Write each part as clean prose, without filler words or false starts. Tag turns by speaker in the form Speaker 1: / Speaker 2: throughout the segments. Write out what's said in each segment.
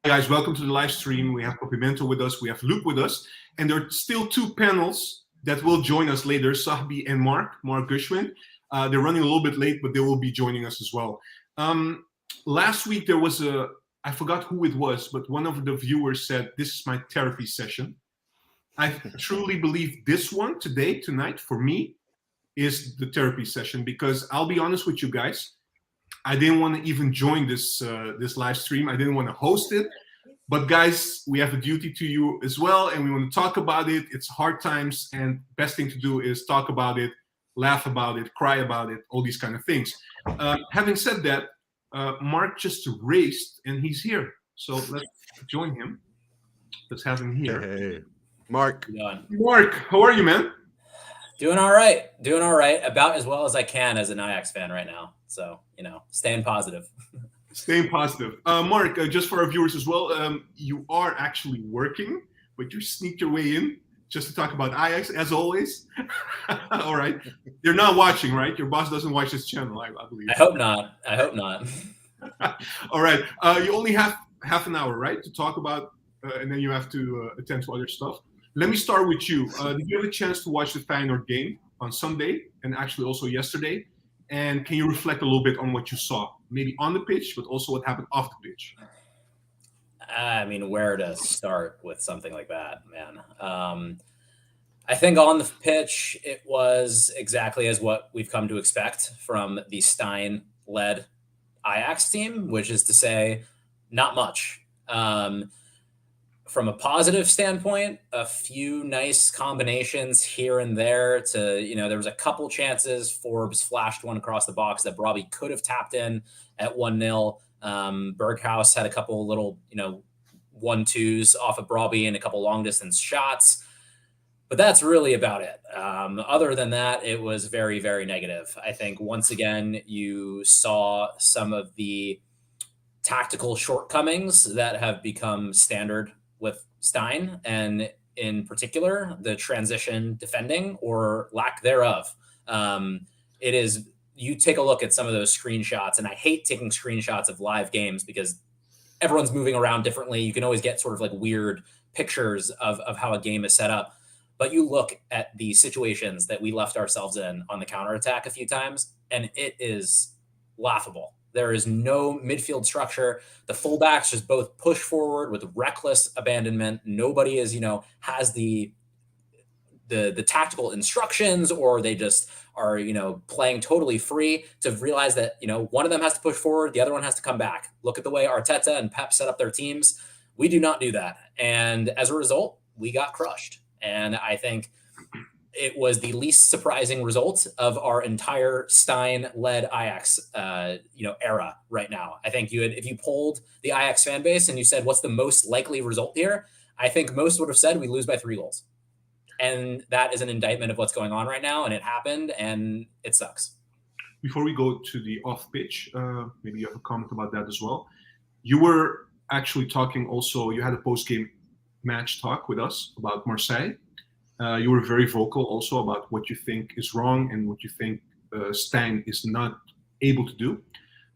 Speaker 1: guys, welcome to the live stream. We have Copimento with us, we have Luke with us, and there are still two panels that will join us later, Sahbi and Mark Gershwin. They're running a little bit late, but they will be joining us as well. Last week there was I forgot who it was, but one of the viewers said, "This is my therapy session." I truly believe this one tonight, for me, is the therapy session, because I'll be honest with you guys, I didn't want to even join this live stream. I didn't want to host it. But guys, we have a duty to you as well, and we want to talk about it. It's hard times, and best thing to do is talk about it, laugh about it, cry about it, all these kind of things. Having said that, Mark just raised, and he's here. So let's join him. Let's have him here.
Speaker 2: Hey, Mark.
Speaker 1: Mark, how are you, man?
Speaker 3: Doing all right. About as well as I can as an Ajax fan right now. So, staying positive.
Speaker 1: Staying positive. Mark, just for our viewers as well, you are actually working, but you sneaked your way in just to talk about Ajax, as always. All right. You're not watching, right? Your boss doesn't watch this channel, I believe.
Speaker 3: I hope not.
Speaker 1: All right. You only have half an hour, right, to talk about, and then you have to attend to other stuff. Let me start with you. Did you have a chance to watch the Feyenoord game on Sunday and actually also yesterday? And can you reflect a little bit on what you saw, maybe on the pitch, but also what happened off the pitch?
Speaker 3: I mean, where to start with something like that, man? I think on the pitch, it was exactly as what we've come to expect from the Steijn-led Ajax team, which is to say, not much. From a positive standpoint, a few nice combinations here and there to, there was a couple chances. Forbes flashed one across the box that Robbie could have tapped in at 1-0. Berghaus had a couple little, 1-2s off of Robbie and a couple long distance shots. But that's really about it. Other than that, it was very, very negative. I think once again, you saw some of the tactical shortcomings that have become standard with Steijn, and in particular, the transition defending or lack thereof. It is, you take a look at some of those screenshots, and I hate taking screenshots of live games because everyone's moving around differently. You can always get sort of like weird pictures of how a game is set up. But you look at the situations that we left ourselves in on the counterattack a few times, and it is laughable. There is no midfield structure. The fullbacks just both push forward with reckless abandonment. Nobody is, has the tactical instructions, or they just are, playing totally free to realize that, one of them has to push forward, the other one has to come back. Look at the way Arteta and Pep set up their teams. We do not do that. And as a result, we got crushed. And I think it was the least surprising result of our entire Steijn-led Ajax, era right now. I think if you polled the Ajax fan base and you said, what's the most likely result here? I think most would have said we lose by 3 goals. And that is an indictment of what's going on right now. And it happened, and it sucks.
Speaker 1: Before we go to the off pitch, maybe you have a comment about that as well. You were actually talking also, you had a post-game match talk with us about Marseille. You were very vocal also about what you think is wrong and what you think Steijn is not able to do.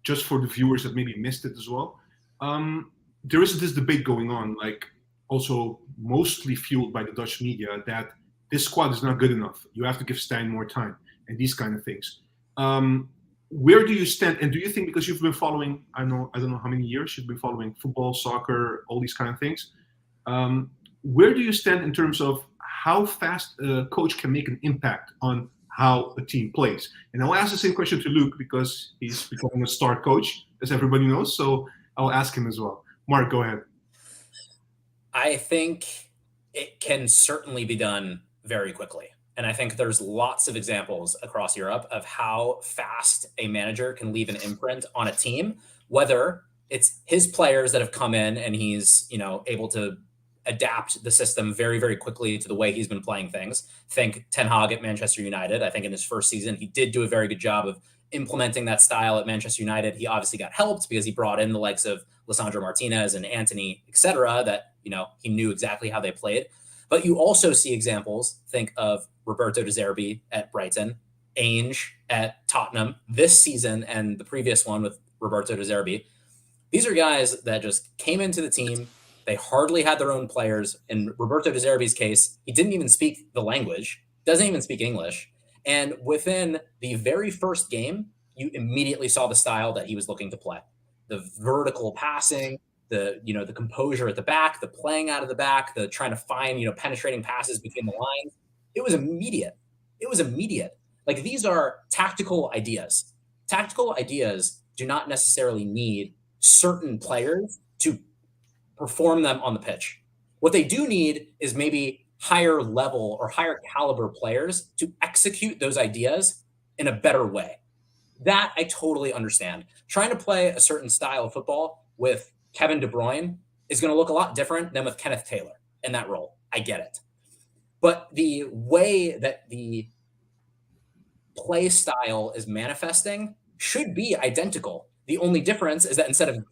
Speaker 1: Just for the viewers that maybe missed it as well, there is this debate going on, like also mostly fueled by the Dutch media, that this squad is not good enough. You have to give Steijn more time and these kind of things. Where do you stand? And do you think, because you've been following, I don't know how many years you've been following football, soccer, all these kind of things. Where do you stand in terms of how fast a coach can make an impact on how a team plays? And I'll ask the same question to Luke, because he's becoming a star coach, as everybody knows. So I'll ask him as well. Mark, go ahead.
Speaker 3: I think it can certainly be done very quickly. And I think there's lots of examples across Europe of how fast a manager can leave an imprint on a team, whether it's his players that have come in and he's, able to adapt the system very, very quickly to the way he's been playing things. Think Ten Hag at Manchester United. I think in his first season, he did do a very good job of implementing that style at Manchester United. He obviously got helped because he brought in the likes of Lisandro Martinez and Antony, etc., that, he knew exactly how they played. But you also see examples, think of Roberto De Zerbi at Brighton, Ainge at Tottenham this season, and the previous one with Roberto De Zerbi, These are guys that just came into the team. They hardly had their own players. In Roberto De Zerbi's case, he didn't even speak the language, doesn't even speak English. And within the very first game, you immediately saw the style that he was looking to play. The vertical passing, the composure at the back, the playing out of the back, the trying to find, penetrating passes between the lines. It was immediate. It was immediate. Like, these are tactical ideas. Tactical ideas do not necessarily need certain players to perform them on the pitch. What they do need is maybe higher level or higher caliber players to execute those ideas in a better way. That I totally understand. Trying to play a certain style of football with Kevin De Bruyne is going to look a lot different than with Kenneth Taylor in that role. I get it. But the way that the play style is manifesting should be identical. The only difference is that instead of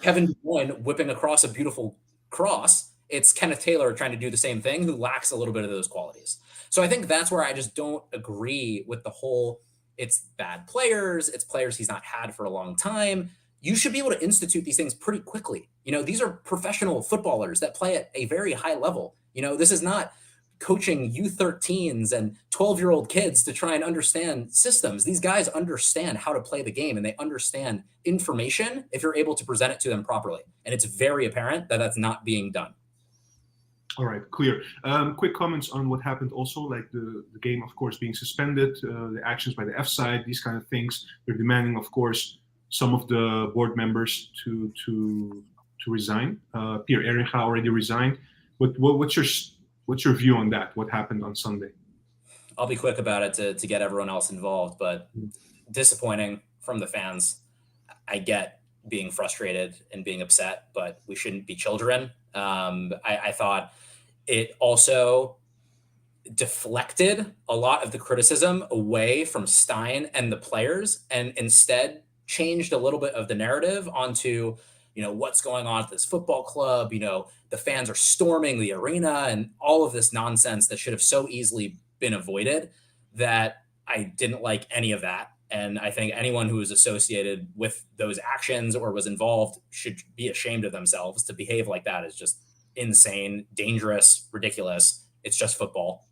Speaker 3: Kevin De Bruyne whipping across a beautiful cross, it's Kenneth Taylor trying to do the same thing, who lacks a little bit of those qualities. So I think that's where I just don't agree with the whole, it's bad players, it's players he's not had for a long time. You should be able to institute these things pretty quickly. These are professional footballers that play at a very high level. This is not coaching U13s and 12-year-old kids to try and understand systems. These guys understand how to play the game, and they understand information if you're able to present it to them properly. And it's very apparent that that's not being done.
Speaker 1: All right, clear. Quick comments on what happened also, like the game, of course, being suspended, the actions by the F side, these kind of things. They're demanding, of course, some of the board members to resign. Pierre Eringa already resigned. But what's your view on that? What happened on Sunday?
Speaker 3: I'll be quick about it to get everyone else involved, but disappointing from the fans. I get being frustrated and being upset, but we shouldn't be children. I thought it also deflected a lot of the criticism away from Steijn and the players, and instead changed a little bit of the narrative onto, what's going on at this football club. The fans are storming the arena and all of this nonsense that should have so easily been avoided, that I didn't like any of that. And I think anyone who was associated with those actions or was involved should be ashamed of themselves. To behave like that is just insane, dangerous, ridiculous. It's just football,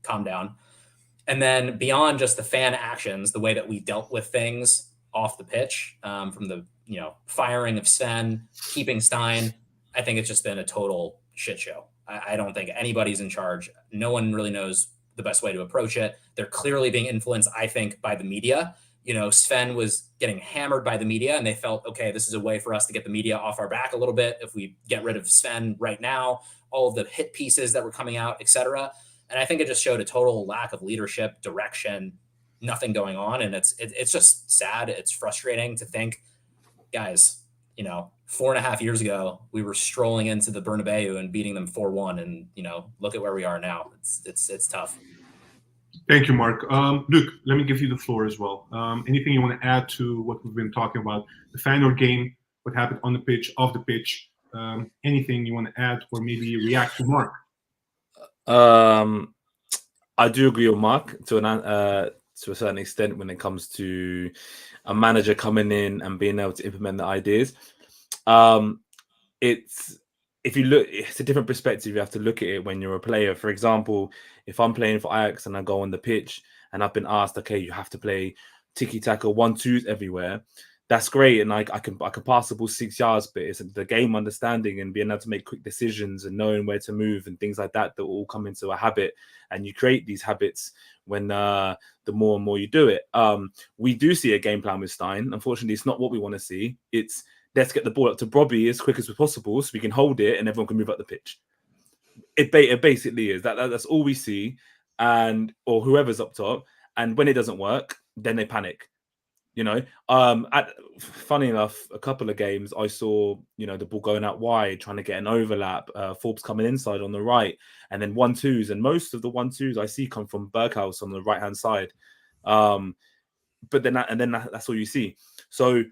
Speaker 3: calm down. And then beyond just the fan actions, the way that we dealt with things off the pitch, from the, firing of Sven, keeping Steijn, I think it's just been a total shit show. I don't think anybody's in charge. No one really knows the best way to approach it. They're clearly being influenced, I think, by the media. Sven was getting hammered by the media, and they felt, okay, this is a way for us to get the media off our back a little bit. If we get rid of Sven right now, all of the hit pieces that were coming out, etc. And I think it just showed a total lack of leadership, direction, nothing going on. And it's just sad. It's frustrating to think, guys, 4.5 years ago, we were strolling into the Bernabeu and beating them 4-1. And, look at where we are now. It's tough.
Speaker 1: Thank you, Mark. Luke, let me give you the floor as well. Anything you want to add to what we've been talking about, the Feyenoord game, what happened on the pitch, off the pitch? Anything you want to add or maybe react to Mark?
Speaker 2: I do agree with Mark to a certain extent when it comes to a manager coming in and being able to implement the ideas. If you look, it's a different perspective. You have to look at it when you're a player. For example, if I'm playing for Ajax and I go on the pitch and I've been asked, okay, you have to play tiki-taka 1-2s everywhere. That's great, and I can pass the ball 6 yards, but it's the game understanding and being able to make quick decisions and knowing where to move and things like that that will all come into a habit. And you create these habits when the more and more you do it. We do see a game plan with Steijn. Unfortunately, it's not what we want to see. It's let's get the ball up to Bobby as quick as possible so we can hold it and everyone can move up the pitch. It basically is that's all we see, or whoever's up top. And when it doesn't work, then they panic. Funny enough, a couple of games I saw, the ball going out wide, trying to get an overlap, Forbes coming inside on the right, and then 1-2s. And most of the 1-2s I see come from Berghaus on the right hand side. But then that's all you see. So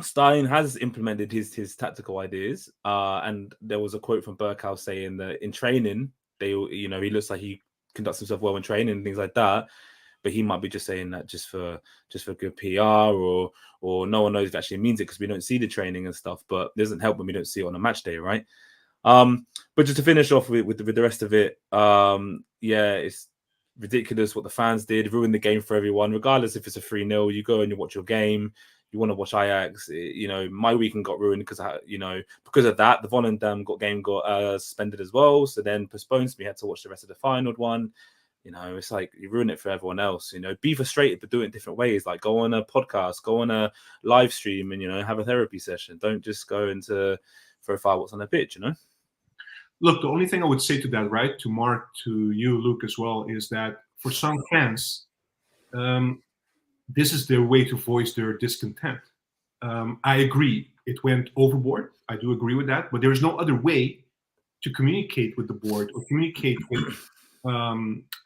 Speaker 2: Steijn has implemented his tactical ideas, and there was a quote from Berghaus saying that in training, he looks like he conducts himself well in training and things like that. but he might be just saying that just for good PR, or no one knows if it actually means it because we don't see the training and stuff. But it doesn't help when we don't see it on a match day, right? But just to finish off with the rest of it, yeah, it's ridiculous what the fans did, ruined the game for everyone, regardless if it's a 3-0. You go and you watch your game. You want to watch Ajax. You know, my weekend got ruined because of that. The Volendam game got suspended as well, so then postponed. So we had to watch the rest of the final one. You know, it's like you ruin it for everyone else. You know, be frustrated, but do it in different ways. Like go on a podcast, go on a live stream, and have a therapy session. Don't just go into profile what's on the pitch. You know.
Speaker 1: Look, the only thing I would say to that, right, to Mark, to you, Luke, as well, is that for some fans, this is their way to voice their discontent. I agree. It went overboard. I do agree with that. But there is no other way to communicate with the board or communicate with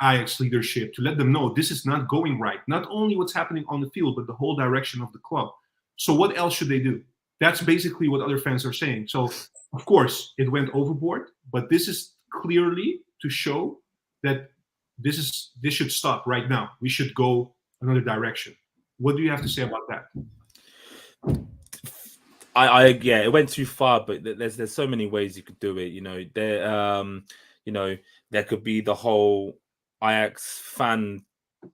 Speaker 1: Ajax leadership to let them know this is not going right. Not only what's happening on the field, but the whole direction of the club. So what else should they do? That's basically what other fans are saying. So, of course, it went overboard. But this is clearly to show that this should stop right now. We should go another direction. What do you have to say about that?
Speaker 2: Yeah, it went too far, but there's so many ways you could do it. There could be the whole Ajax fan,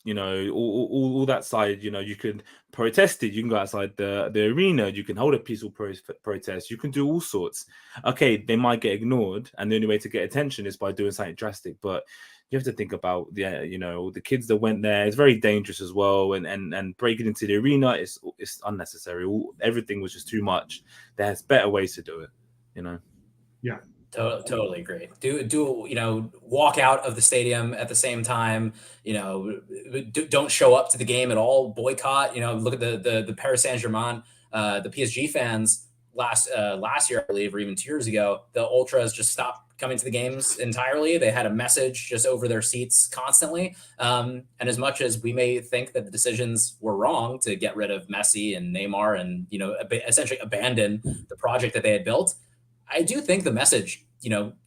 Speaker 2: all that side. You could protest it. You can go outside the arena. You can hold a peaceful protest. You can do all sorts. Okay, they might get ignored, and the only way to get attention is by doing something drastic. But you have to think about the kids that went there. It's very dangerous as well, and breaking into the arena is unnecessary. Everything was just too much. There's better ways to do it.
Speaker 1: Yeah.
Speaker 3: Totally agree. Do walk out of the stadium at the same time. Don't show up to the game at all. Boycott. Look at the Paris Saint-Germain, the PSG fans last year, I believe, or even 2 years ago. The ultras just stopped coming to the games entirely. They had a message just over their seats constantly. And as much as we may think that the decisions were wrong to get rid of Messi and Neymar and essentially abandon the project that they had built, I do think the message,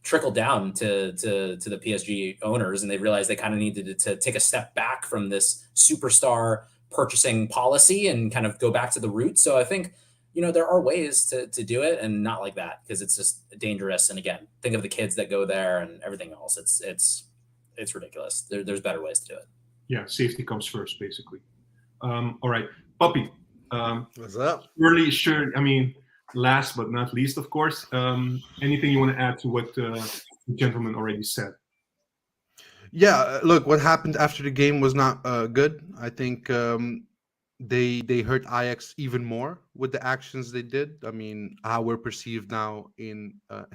Speaker 3: trickled down to the PSG owners, and they realized they kind of needed to take a step back from this superstar purchasing policy and kind of go back to the roots. So I think, there are ways to do it, and not like that, because it's just dangerous. And again, think of the kids that go there and everything else. It's ridiculous. There's better ways to do it.
Speaker 1: Yeah, safety comes first, basically. All right, Puppy.
Speaker 4: What's up?
Speaker 1: Sure. I mean, last but not least, of course. Anything you want to add to what the gentleman already said?
Speaker 4: Yeah, look, what happened after the game was not good. I think they hurt Ajax even more with the actions they did. I mean, how we're perceived now in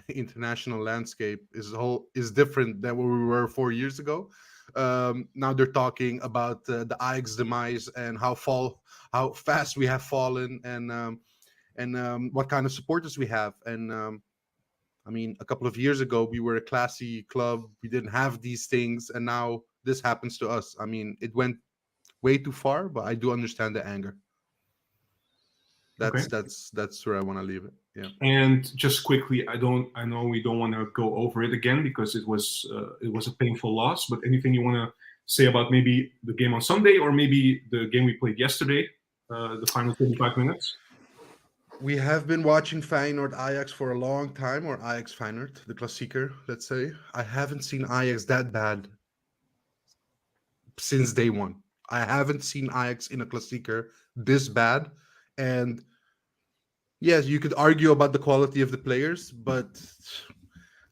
Speaker 4: international landscape is different than what we were 4 years ago. Now they're talking about the Ajax demise and how fast we have fallen, and what kind of supporters we have. And I mean, a couple of years ago, we were a classy club. We didn't have these things, and now this happens to us. I mean, it went way too far, but I do understand the anger. That's where I want to leave it. Yeah.
Speaker 1: And just quickly, I know we don't want to go over it again because it was a painful loss. But anything you want to say about maybe the game on Sunday, or maybe the game we played yesterday, the final 35 minutes?
Speaker 4: We have been watching Feyenoord Ajax for a long time, or Ajax Feyenoord, the klassieker, let's say. I haven't seen Ajax that bad since day one. I haven't seen Ajax in a klassieker this bad. And yes, you could argue about the quality of the players, but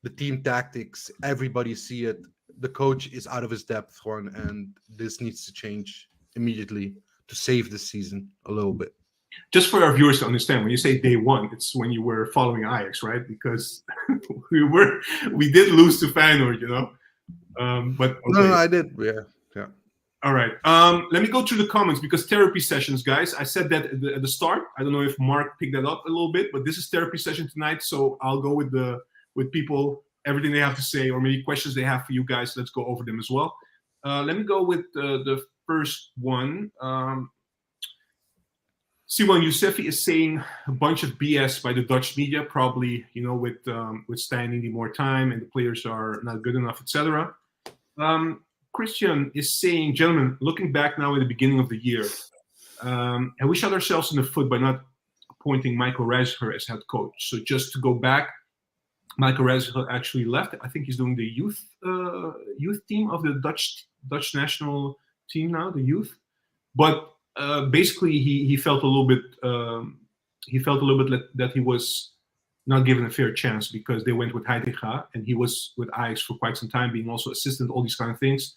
Speaker 4: the team tactics, everybody see it. The coach is out of his depth, Juan, and this needs to change immediately to save the season a little bit.
Speaker 1: Just for our viewers to understand, when you say day one, it's when you were following Ajax, right? Because we did lose to Feyenoord, But okay.
Speaker 4: No, I did. Yeah.
Speaker 1: All right. Let me go through the comments, because therapy sessions, guys. I said that at the start. I don't know if Mark picked that up a little bit, but this is therapy session tonight. So I'll go with people, everything they have to say, or maybe questions they have for you guys. Let's go over them as well. Let me go with the first one. Siwan Yousefi is saying a bunch of BS by the Dutch media, probably, with Steijn needing more time and the players are not good enough, etc. Christian is saying, gentlemen, looking back now at the beginning of the year, and we shot ourselves in the foot by not appointing Michael Reiziger as head coach. So just to go back, Michael Reiziger actually left. I think he's doing the youth team of the Dutch national team now, the youth. But basically, he felt a little bit that he was not given a fair chance because they went with Heitinga and he was with Ajax for quite some time, being also assistant, all these kind of things.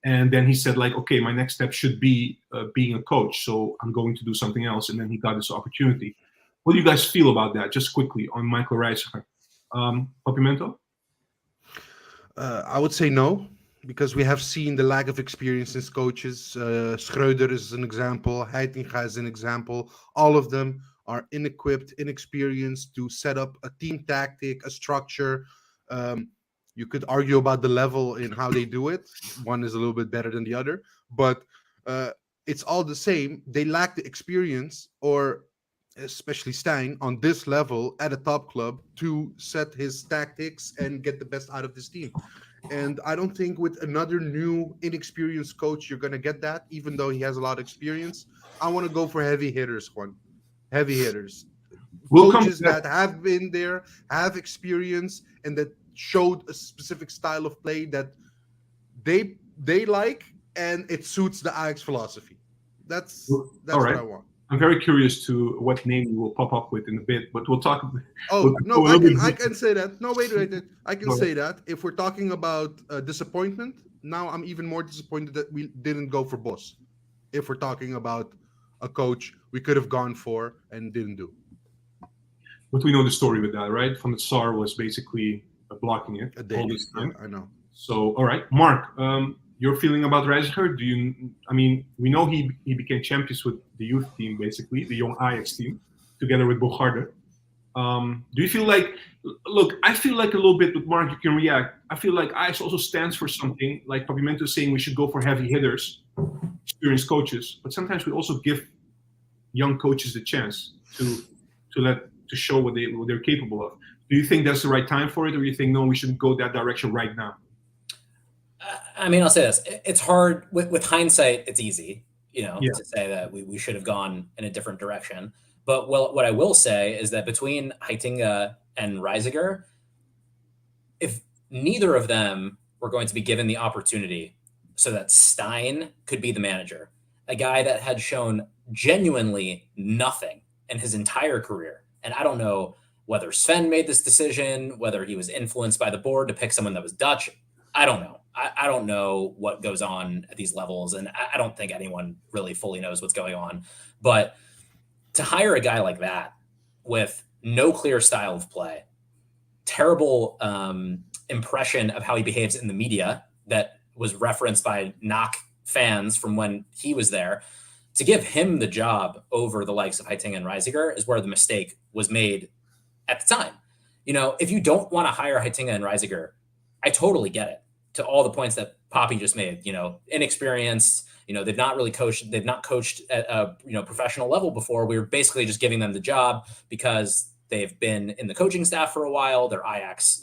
Speaker 1: And then he said, like, okay, my next step should be being a coach. So I'm going to do something else. And then he got this opportunity. What do you guys feel about that? Just quickly on Michael Reiziger. Papimento?
Speaker 4: I would say no, because we have seen the lack of experience in coaches. Schreuder is an example. Heitinga is an example. All of them are inequipped, inexperienced to set up a team tactic, a structure. You could argue about the level in how they do it. One is a little bit better than the other, but it's all the same. They lack the experience, or especially Steijn, on this level at a top club to set his tactics and get the best out of his team. And I don't think with another new, inexperienced coach, you're going to get that, even though he has a lot of experience. I want to go for heavy hitters, Juan. Heavy hitters. Coaches that have been there, have experience, and that showed a specific style of play that they like, and it suits the Ajax philosophy. That's right. What I want.
Speaker 1: I'm very curious to what name you will pop up with in a bit, but we'll talk.
Speaker 4: I can say that. No, wait. I can say that. If we're talking about disappointment, now I'm even more disappointed that we didn't go for Bos. If we're talking about a coach we could have gone for and didn't do.
Speaker 1: But we know the story with that, right? Van der Sar was basically blocking it all this time.
Speaker 4: Yeah, I know.
Speaker 1: So, all right, Mark, your feeling about Reiziger? We know he became champions with the youth team, basically, the young Ajax team, together with Bogarde. Do you feel like, look, I feel like a little bit with Mark, you can react. I feel like Ajax also stands for something, like Papimento is saying we should go for heavy hitters, experienced coaches, but sometimes we also give young coaches the chance to show what they're capable of. Do you think that's the right time for it, or do you think, no, we shouldn't go that direction right now?
Speaker 3: I'll say this. It's hard. With hindsight, it's easy, to say that we should have gone in a different direction. But what I will say is that between Heitinga and Reiziger, if neither of them were going to be given the opportunity so that Steijn could be the manager, a guy that had shown genuinely nothing in his entire career. And I don't know whether Sven made this decision, whether he was influenced by the board to pick someone that was Dutch. I don't know. I don't know what goes on at these levels, and I don't think anyone really fully knows what's going on. But to hire a guy like that with no clear style of play, terrible impression of how he behaves in the media that was referenced by knock fans from when he was there, to give him the job over the likes of Heitinga and Reiziger is where the mistake was made at the time. If you don't want to hire Heitinga and Reiziger, I totally get it. To all the points that Poppy just made, inexperienced, they've not really coached, they've not coached at a professional level before. We were basically just giving them the job because they've been in the coaching staff for a while. They're Ajax,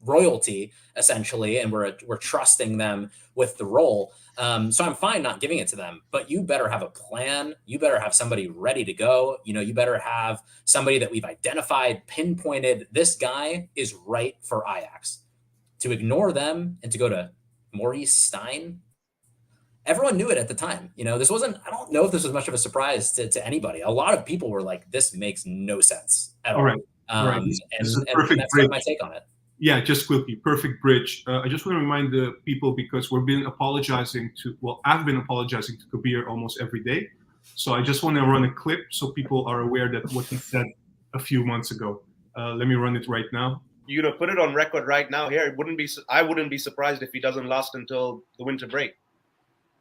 Speaker 3: royalty essentially, and we're trusting them with the role. So I'm fine not giving it to them, but you better have a plan. You better have somebody ready to go. You better have somebody that we've identified, pinpointed. This guy is right for Ajax. To ignore them and to go to Maurice Steijn, everyone knew it at the time. This wasn't, I don't know if this was much of a surprise to anybody. A lot of people were like, this makes no sense at all.
Speaker 1: Right.
Speaker 3: And that's kind of my take on it.
Speaker 1: Yeah, just quickly, perfect bridge. I just want to remind the people, because I've been apologizing to Kabir almost every day. So I just want to run a clip so people are aware that what he said a few months ago. Let me run it right now.
Speaker 5: Put it on record right now here. I wouldn't be surprised if he doesn't last until the winter break.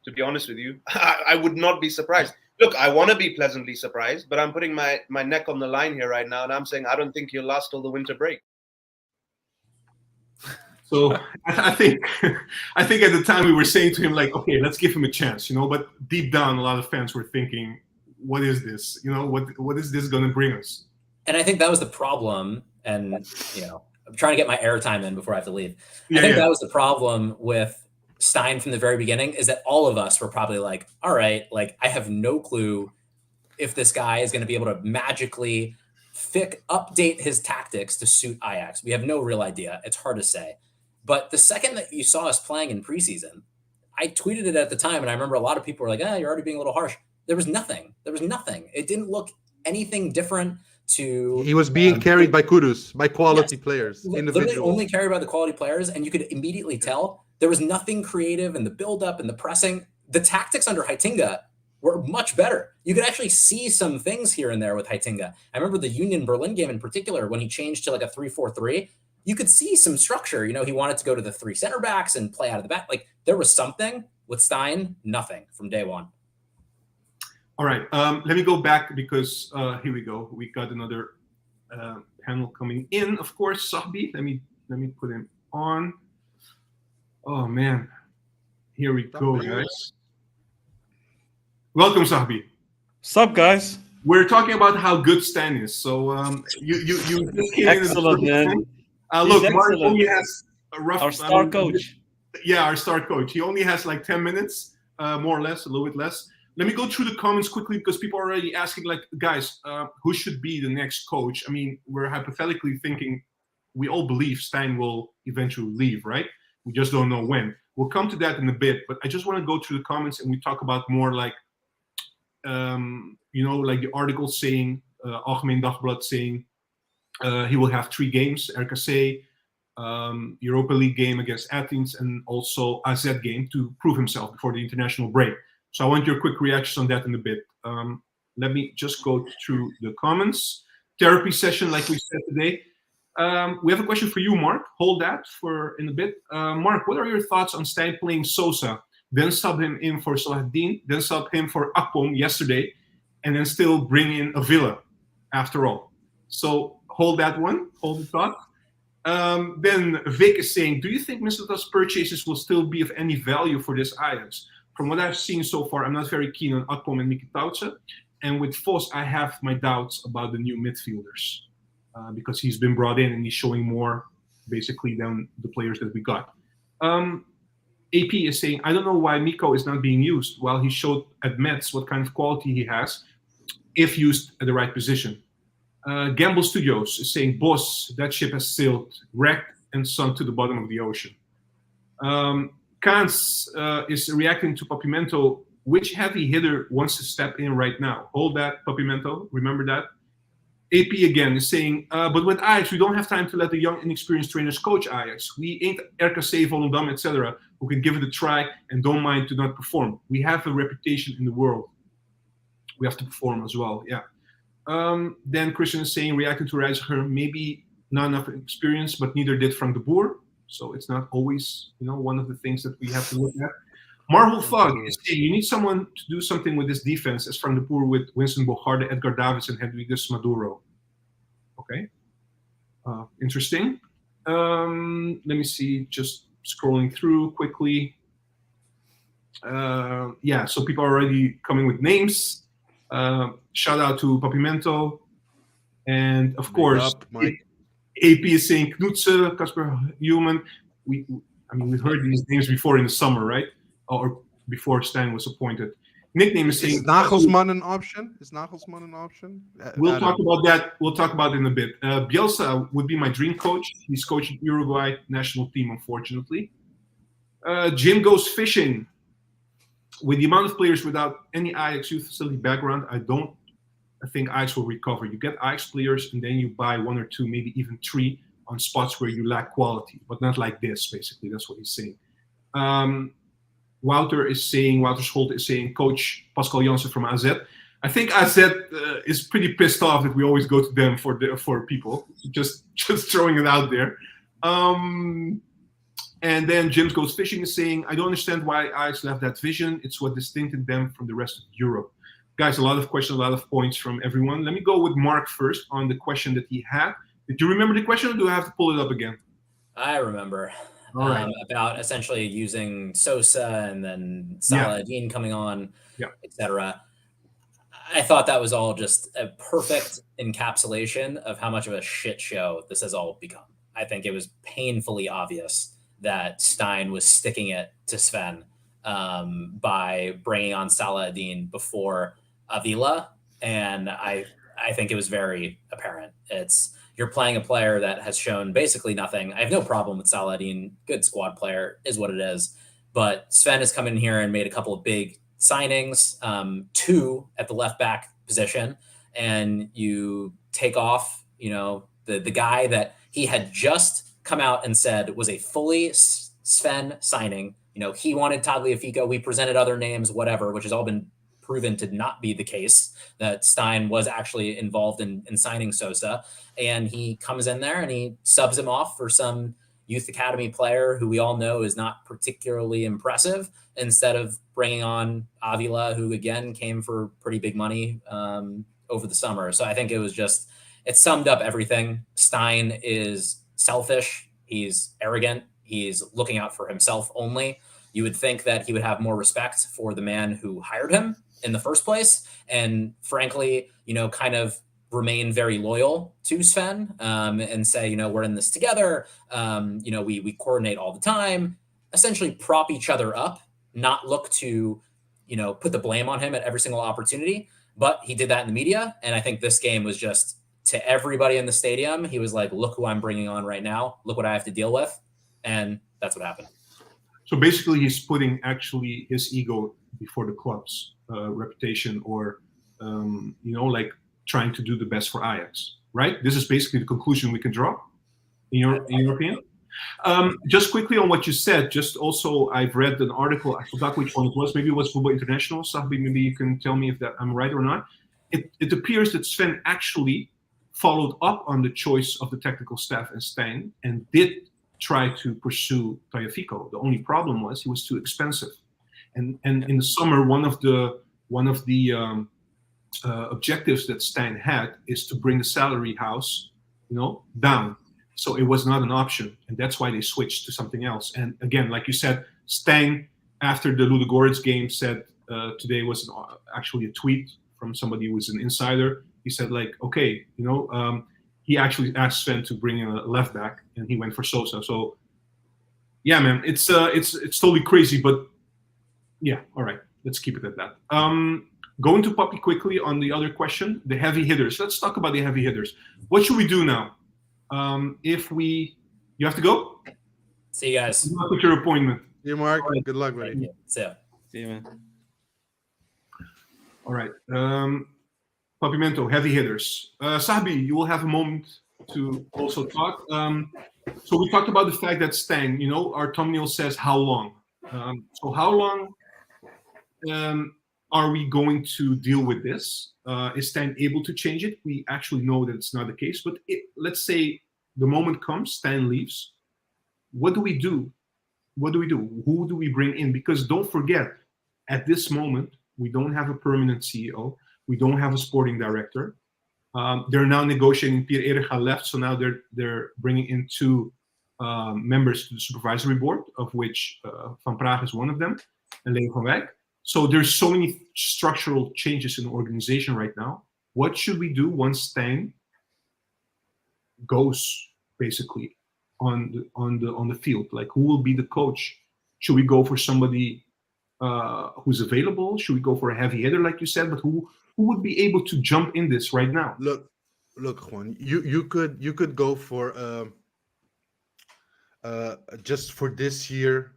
Speaker 5: To be honest with you, I would not be surprised. Look, I want to be pleasantly surprised, but I'm putting my neck on the line here right now, and I'm saying I don't think he'll last till the winter break.
Speaker 1: So I think at the time we were saying to him, like, okay, let's give him a chance, But deep down, a lot of fans were thinking, what is this? What is this going to bring us?
Speaker 3: And I think that was the problem. And I'm trying to get my airtime in before I have to leave. I think that was the problem with Stein from the very beginning is that all of us were probably like, all right, like I have no clue if this guy is going to be able to magically update his tactics to suit Ajax. We have no real idea. It's hard to say. But the second that you saw us playing in preseason, I tweeted it at the time, and I remember a lot of people were like, you're already being a little harsh. There was nothing. It didn't look anything different to...
Speaker 4: He was being carried by Kudus, by quality players, individuals.
Speaker 3: Literally only carried by the quality players, and you could immediately tell there was nothing creative in the build-up and the pressing. The tactics under Heitinga were much better. You could actually see some things here and there with Heitinga. I remember the Union Berlin game in particular, when he changed to like a 3-4-3, you could see some structure. He wanted to go to the 3 center backs and play out of the back. Like there was something. With Stein, nothing from day one.
Speaker 1: All right. Let me go back because here we go. We got another panel coming in. Of course, Sahbi. Let me put him on. Oh man, here we go, guys. Welcome, Sahbi.
Speaker 6: Sup, guys?
Speaker 1: We're talking about how good Stein is. So you
Speaker 6: excellent, man.
Speaker 1: Look, Mark only has a rough.
Speaker 6: Our star coach.
Speaker 1: Yeah, our star coach. He only has like 10 minutes, more or less, a little bit less. Let me go through the comments quickly because people are already asking, like, guys, who should be the next coach? I mean, we're hypothetically thinking we all believe Stein will eventually leave, right? We just don't know when. We'll come to that in a bit, but I just want to go through the comments and we talk about more like, like the article saying, Algemeen Dagblad saying he will have 3 games, RKC, Europa League game against Athens, and also AZ game to prove himself before the international break. So I want your quick reactions on that in a bit. Let me just go through the comments. Therapy session, like we said today. We have a question for you, Mark. Hold that for in a bit. Mark, what are your thoughts on Stein playing Sosa, then sub him in for Salahdin, then sub him for Akpom yesterday, and then still bring in Avila after all? So hold that one. Hold the thought. Then Vic is saying, do you think Mislintat's purchases will still be of any value for this Ajax? From what I've seen so far, I'm not very keen on Akpom and Mikitautse. And with Vos, I have my doubts about the new midfielders because he's been brought in and he's showing more, basically, than the players that we got. AP is saying, I don't know why Miko is not being used, while he showed at Mets what kind of quality he has, if used at the right position. Gamble Studios is saying, boss, that ship has sailed, wrecked, and sunk to the bottom of the ocean. Kans is reacting to Papimento. Which heavy hitter wants to step in right now? Hold that, Papimento. Remember that. AP again is saying, but with Ajax, we don't have time to let the young, inexperienced trainers coach Ajax. We ain't RKC, Volendam, etc., who can give it a try and don't mind to not perform. We have a reputation in the world. We have to perform as well, yeah. Then Christian is saying, reacting to Reiziger, maybe not enough experience, but neither did Frank de Boer. So it's not always, one of the things that we have to look at. Marvel Fog is saying, you need someone to do something with this defense as Frank de Boer with Winston Bogarde, Edgar Davids, and Hedwiges Maduro. Okay. Interesting. Let me see, just scrolling through quickly. Yeah, so people are already coming with names. Shout out to Papimento. And of course, AP is saying Knutse, Kasper Human. We heard these names before in the summer, right? Or before Stein was appointed. Nickname is saying.
Speaker 4: Is Nagelsmann an option?
Speaker 1: We'll talk about that. We'll talk about it in a bit. Bielsa would be my dream coach. He's coaching Uruguay national team, unfortunately. Jim goes fishing. With the amount of players without any Ajax youth facility background, I think Ajax will recover. You get Ajax players and then you buy 1 or 2, maybe even 3 on spots where you lack quality, but not like this, basically. That's what he's saying. Wouter Scholte is saying, Coach Pascal Janssen from AZ. I think AZ is pretty pissed off that we always go to them for people. Just throwing it out there. And then James Goes Fishing is saying, I don't understand why Ajax left that vision. It's what distincted them from the rest of Europe. Guys, a lot of questions, a lot of points from everyone. Let me go with Mark first on the question that he had. Did you remember the question, or do I have to pull it up again?
Speaker 3: I remember.
Speaker 1: All right.
Speaker 3: About essentially using Sosa and then Salahdin coming on, etc. I thought that was all just a perfect encapsulation of how much of a shit show this has all become. I think it was painfully obvious that Steijn was sticking it to Sven by bringing on Salah-Eddin before Avila. And I think it was very apparent. You're playing a player that has shown basically nothing. I have no problem with Salah-Eddin. Good squad player is what it is. But Sven has come in here and made a couple of big signings, 2 at the left back position. And you take off, the guy that he had just come out and said was a fully Sven signing. He wanted Tagliafico. We presented other names, whatever, which has all been proven to not be the case, that Steijn was actually involved in signing Sosa. And he comes in there and he subs him off for some youth academy player who we all know is not particularly impressive, instead of bringing on Avila, who again came for pretty big money over the summer. So I think it summed up everything. Steijn is selfish. He's arrogant. He's looking out for himself only. You would think that he would have more respect for the man who hired him in the first place. And frankly, kind of remain very loyal to Sven and say, we're in this together. We coordinate all the time, essentially prop each other up, not look to, put the blame on him at every single opportunity. But he did that in the media. And I think this game was just, to everybody in the stadium, he was like, look who I'm bringing on right now. Look what I have to deal with. And that's what happened.
Speaker 1: So basically, he's putting actually his ego before the club's reputation, or, like trying to do the best for Ajax, right? This is basically the conclusion we can draw, in your opinion. Just quickly on what you said, just also, I've read an article, I forgot which one it was, maybe it was Football International. Sahbi, maybe you can tell me if that I'm right or not. It appears that Sven actually followed up on the choice of the technical staff and Steijn, and did try to pursue Tagliafico. The only problem was he was too expensive. And in the summer, one of the objectives that Steijn had is to bring the salary house, down. So it was not an option, and that's why they switched to something else. And again, like you said, Steijn, after the Ludogorets game, said today was actually a tweet from somebody who was an insider. He said, okay, he actually asked Sven to bring in a left back, and he went for Sosa. So, yeah, man, it's totally crazy, but yeah, all right, let's keep it at that. Going to Poppy quickly on the other question, the heavy hitters. Let's talk about the heavy hitters. What should we do now? You have to go?
Speaker 3: See you guys.
Speaker 1: Good luck with your appointment.
Speaker 4: See you, Mark. Good luck, buddy.
Speaker 3: See ya.
Speaker 6: See you, man.
Speaker 1: All right. Papimento, heavy hitters. Sahbi, you will have a moment to also talk. So we talked about the fact that Steijn, our thumbnail says how long. So how long are we going to deal with this? Is Steijn able to change it? We actually know that it's not the case. But let's say the moment comes, Steijn leaves. What do we do? What do we do? Who do we bring in? Because don't forget, at this moment, we don't have a permanent CEO. We don't have a sporting director. They're now negotiating. Pierre Erega left, so now they're bringing in 2 members to the supervisory board, of which Van Praag is one of them, and Leo van Wijk. So there's so many structural changes in the organization right now. What should we do once Steijn goes basically on the field? Who will be the coach? Should we go for somebody who's available? Should we go for a heavy hitter, like you said? But who would be able to jump in this right now?
Speaker 4: Look, Juan, you could go for just for this year,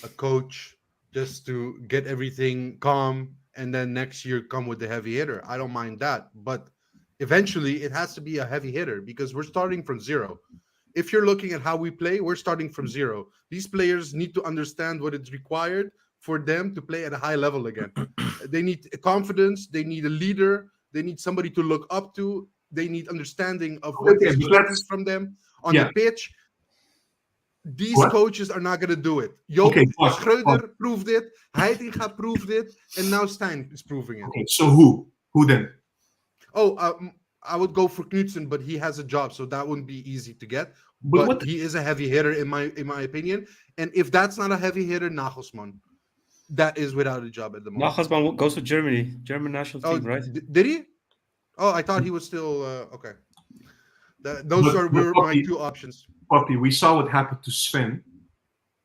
Speaker 4: a coach, just to get everything calm, and then next year come with the heavy hitter. I don't mind that, but eventually it has to be a heavy hitter, because we're starting from zero. If you're looking at how we play, we're starting from zero. These players need to understand what is required for them to play at a high level again. They need confidence. They need a leader. They need somebody to look up to. They need understanding of what is expected from them on the pitch. These coaches are not going to do it. Schreuder proved it. Heitinga proved it. And now Steijn is proving it.
Speaker 1: Okay, so who? Who then?
Speaker 4: I would go for Knudsen, but he has a job, so that wouldn't be easy to get. But he is a heavy hitter in my opinion. And if that's not a heavy hitter, Nagelsmann. That is without a job at the moment.
Speaker 6: Nagelsmann goes to Germany, German national team, right?
Speaker 4: Did he? Oh, I thought he was still okay. Those were my 2 options.
Speaker 1: Poppy, we saw what happened to Sven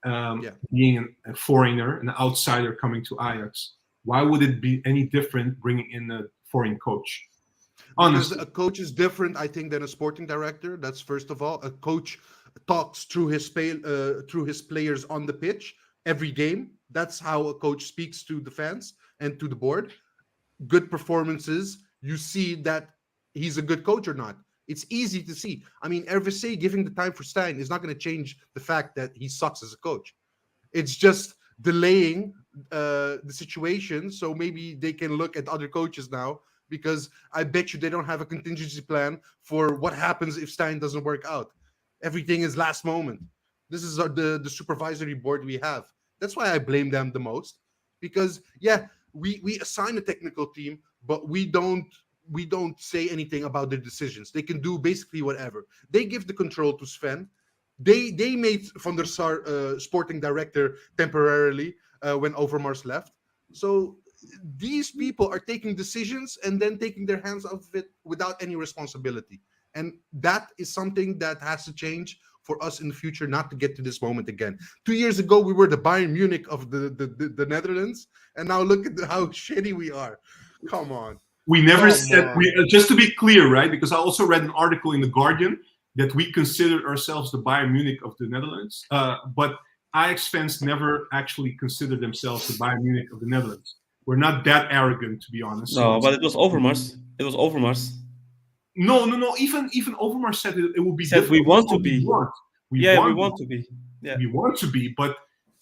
Speaker 1: being a foreigner, an outsider coming to Ajax. Why would it be any different bringing in a foreign coach?
Speaker 4: Because
Speaker 1: Honestly,
Speaker 4: a coach is different, I think, than a sporting director. That's first of all. A coach talks through his players on the pitch every game. That's how a coach speaks to the fans and to the board. Good performances, you see that he's a good coach or not. It's easy to see. I mean, Eredivisie giving the time for Steijn is not going to change the fact that he sucks as a coach. It's just delaying the situation, so maybe they can look at other coaches now, because I bet you they don't have a contingency plan for what happens if Steijn doesn't work out. Everything is last moment. This is the supervisory board we have. That's why I blame them the most, because we assign a technical team, but we don't say anything about their decisions. They can do basically whatever. They give the control to Sven. They made Van der Sar sporting director temporarily when Overmars left. So these people are taking decisions and then taking their hands off of it without any responsibility. And that is something that has to change for us in the future, not to get to this moment again. 2 years ago, we were the Bayern Munich of the Netherlands, and now look at how shitty we are. Come on.
Speaker 1: we never said, just to be clear, right? Because I also read an article in The Guardian that we considered ourselves the Bayern Munich of the Netherlands. But Ajax fans never actually considered themselves the Bayern Munich of the Netherlands. We're not that arrogant, to be honest.
Speaker 6: No, but it was Overmars. It was Overmars.
Speaker 1: No. Even Overmars said it would be
Speaker 6: Said
Speaker 1: difficult.
Speaker 6: we want to be.
Speaker 1: We want to be.
Speaker 6: Yeah.
Speaker 1: We want to be, but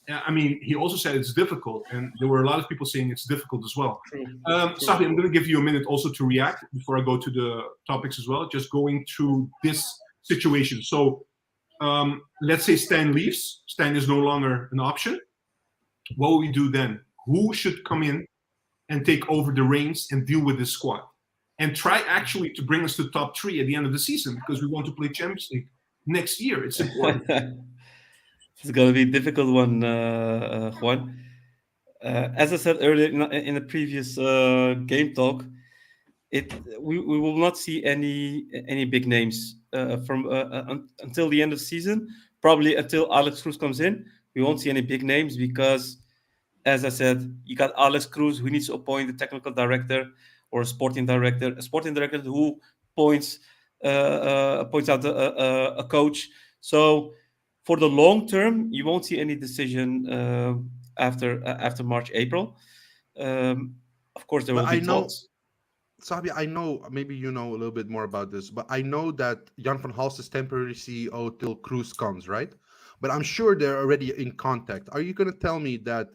Speaker 1: I mean, he also said it's difficult, and there were a lot of people saying it's difficult as well. Sabi, I'm going to give you a minute also to react before I go to the topics as well. Just going through this situation. So let's say Steijn leaves. Steijn is no longer an option. What will we do then? Who should come in and take over the reins and deal with this squad? And try actually to bring us to the top 3 at the end of the season, because we want to play Champions League next year. It's important.
Speaker 6: It's going to be a difficult one, Juan. As I said earlier in the previous game talk, we will not see any big names from until the end of the season. Probably until Alex Cruz comes in, we won't see any big names because, as I said, you got Alex Cruz who needs to appoint a technical director or a sporting director who points out a coach. So for the long term, you won't see any decision after March, April. Of course, there will be talks.
Speaker 4: Sabi, I know maybe you know a little bit more about this, but I know that Jan van Halst is temporary CEO till Cruz comes, right? But I'm sure they're already in contact. Are you going to tell me that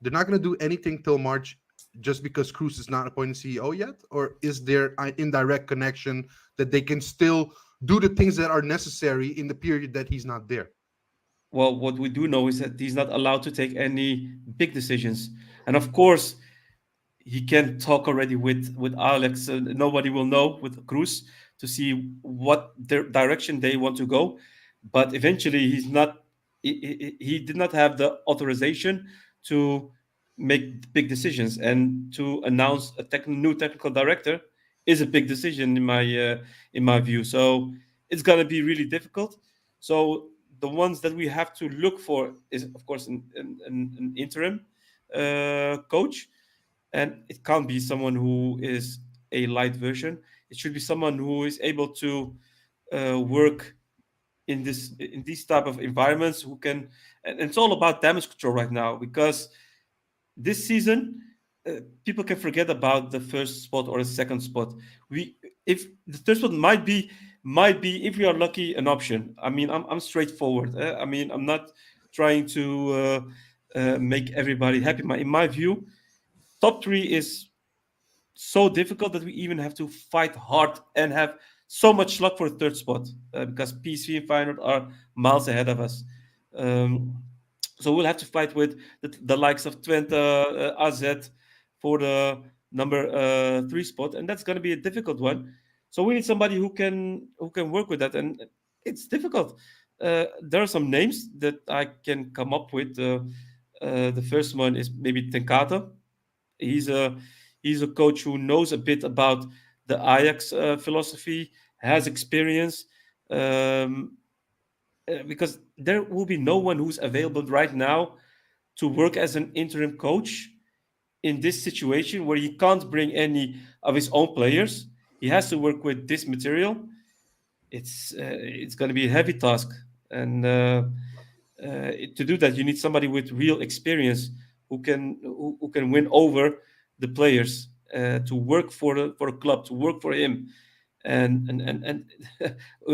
Speaker 4: they're not going to do anything till March just because Cruz is not appointed CEO yet? Or is there an indirect connection that they can still do the things that are necessary in the period that he's not there?
Speaker 6: Well, what we do know is that he's not allowed to take any big decisions. And of course, he can talk already with Alex. Nobody will know with Cruz to see what their direction they want to go. But eventually, he did not have the authorization to make big decisions, and to announce a new technical director is a big decision in my view. So it's gonna be really difficult. So the ones that we have to look for is, of course, an interim coach, and it can't be someone who is a light version. It should be someone who is able to work in these type of environments, who can, and it's all about damage control right now, because this season people can forget about the first spot or the second spot. If the third spot might be, if we are lucky, an option. I mean, I'm straightforward. I mean, I'm not trying to make everybody happy. In my view, top 3 is so difficult that we even have to fight hard and have so much luck for the third spot, because PSV and Feyenoord are miles ahead of us. So we'll have to fight with the likes of Twente, AZ for the number 3 spot, and that's going to be a difficult one. So we need somebody who can work with that, and it's difficult. There are some names that I can come up with. The first one is maybe Tenkate. He's a coach who knows a bit about the Ajax philosophy, has experience, and because there will be no one who's available right now to work as an interim coach in this situation where he can't bring any of his own players. He has to work with this material. It's going to be a heavy task, and to do that, you need somebody with real experience who can win over the players, to work for a club, to work for him, and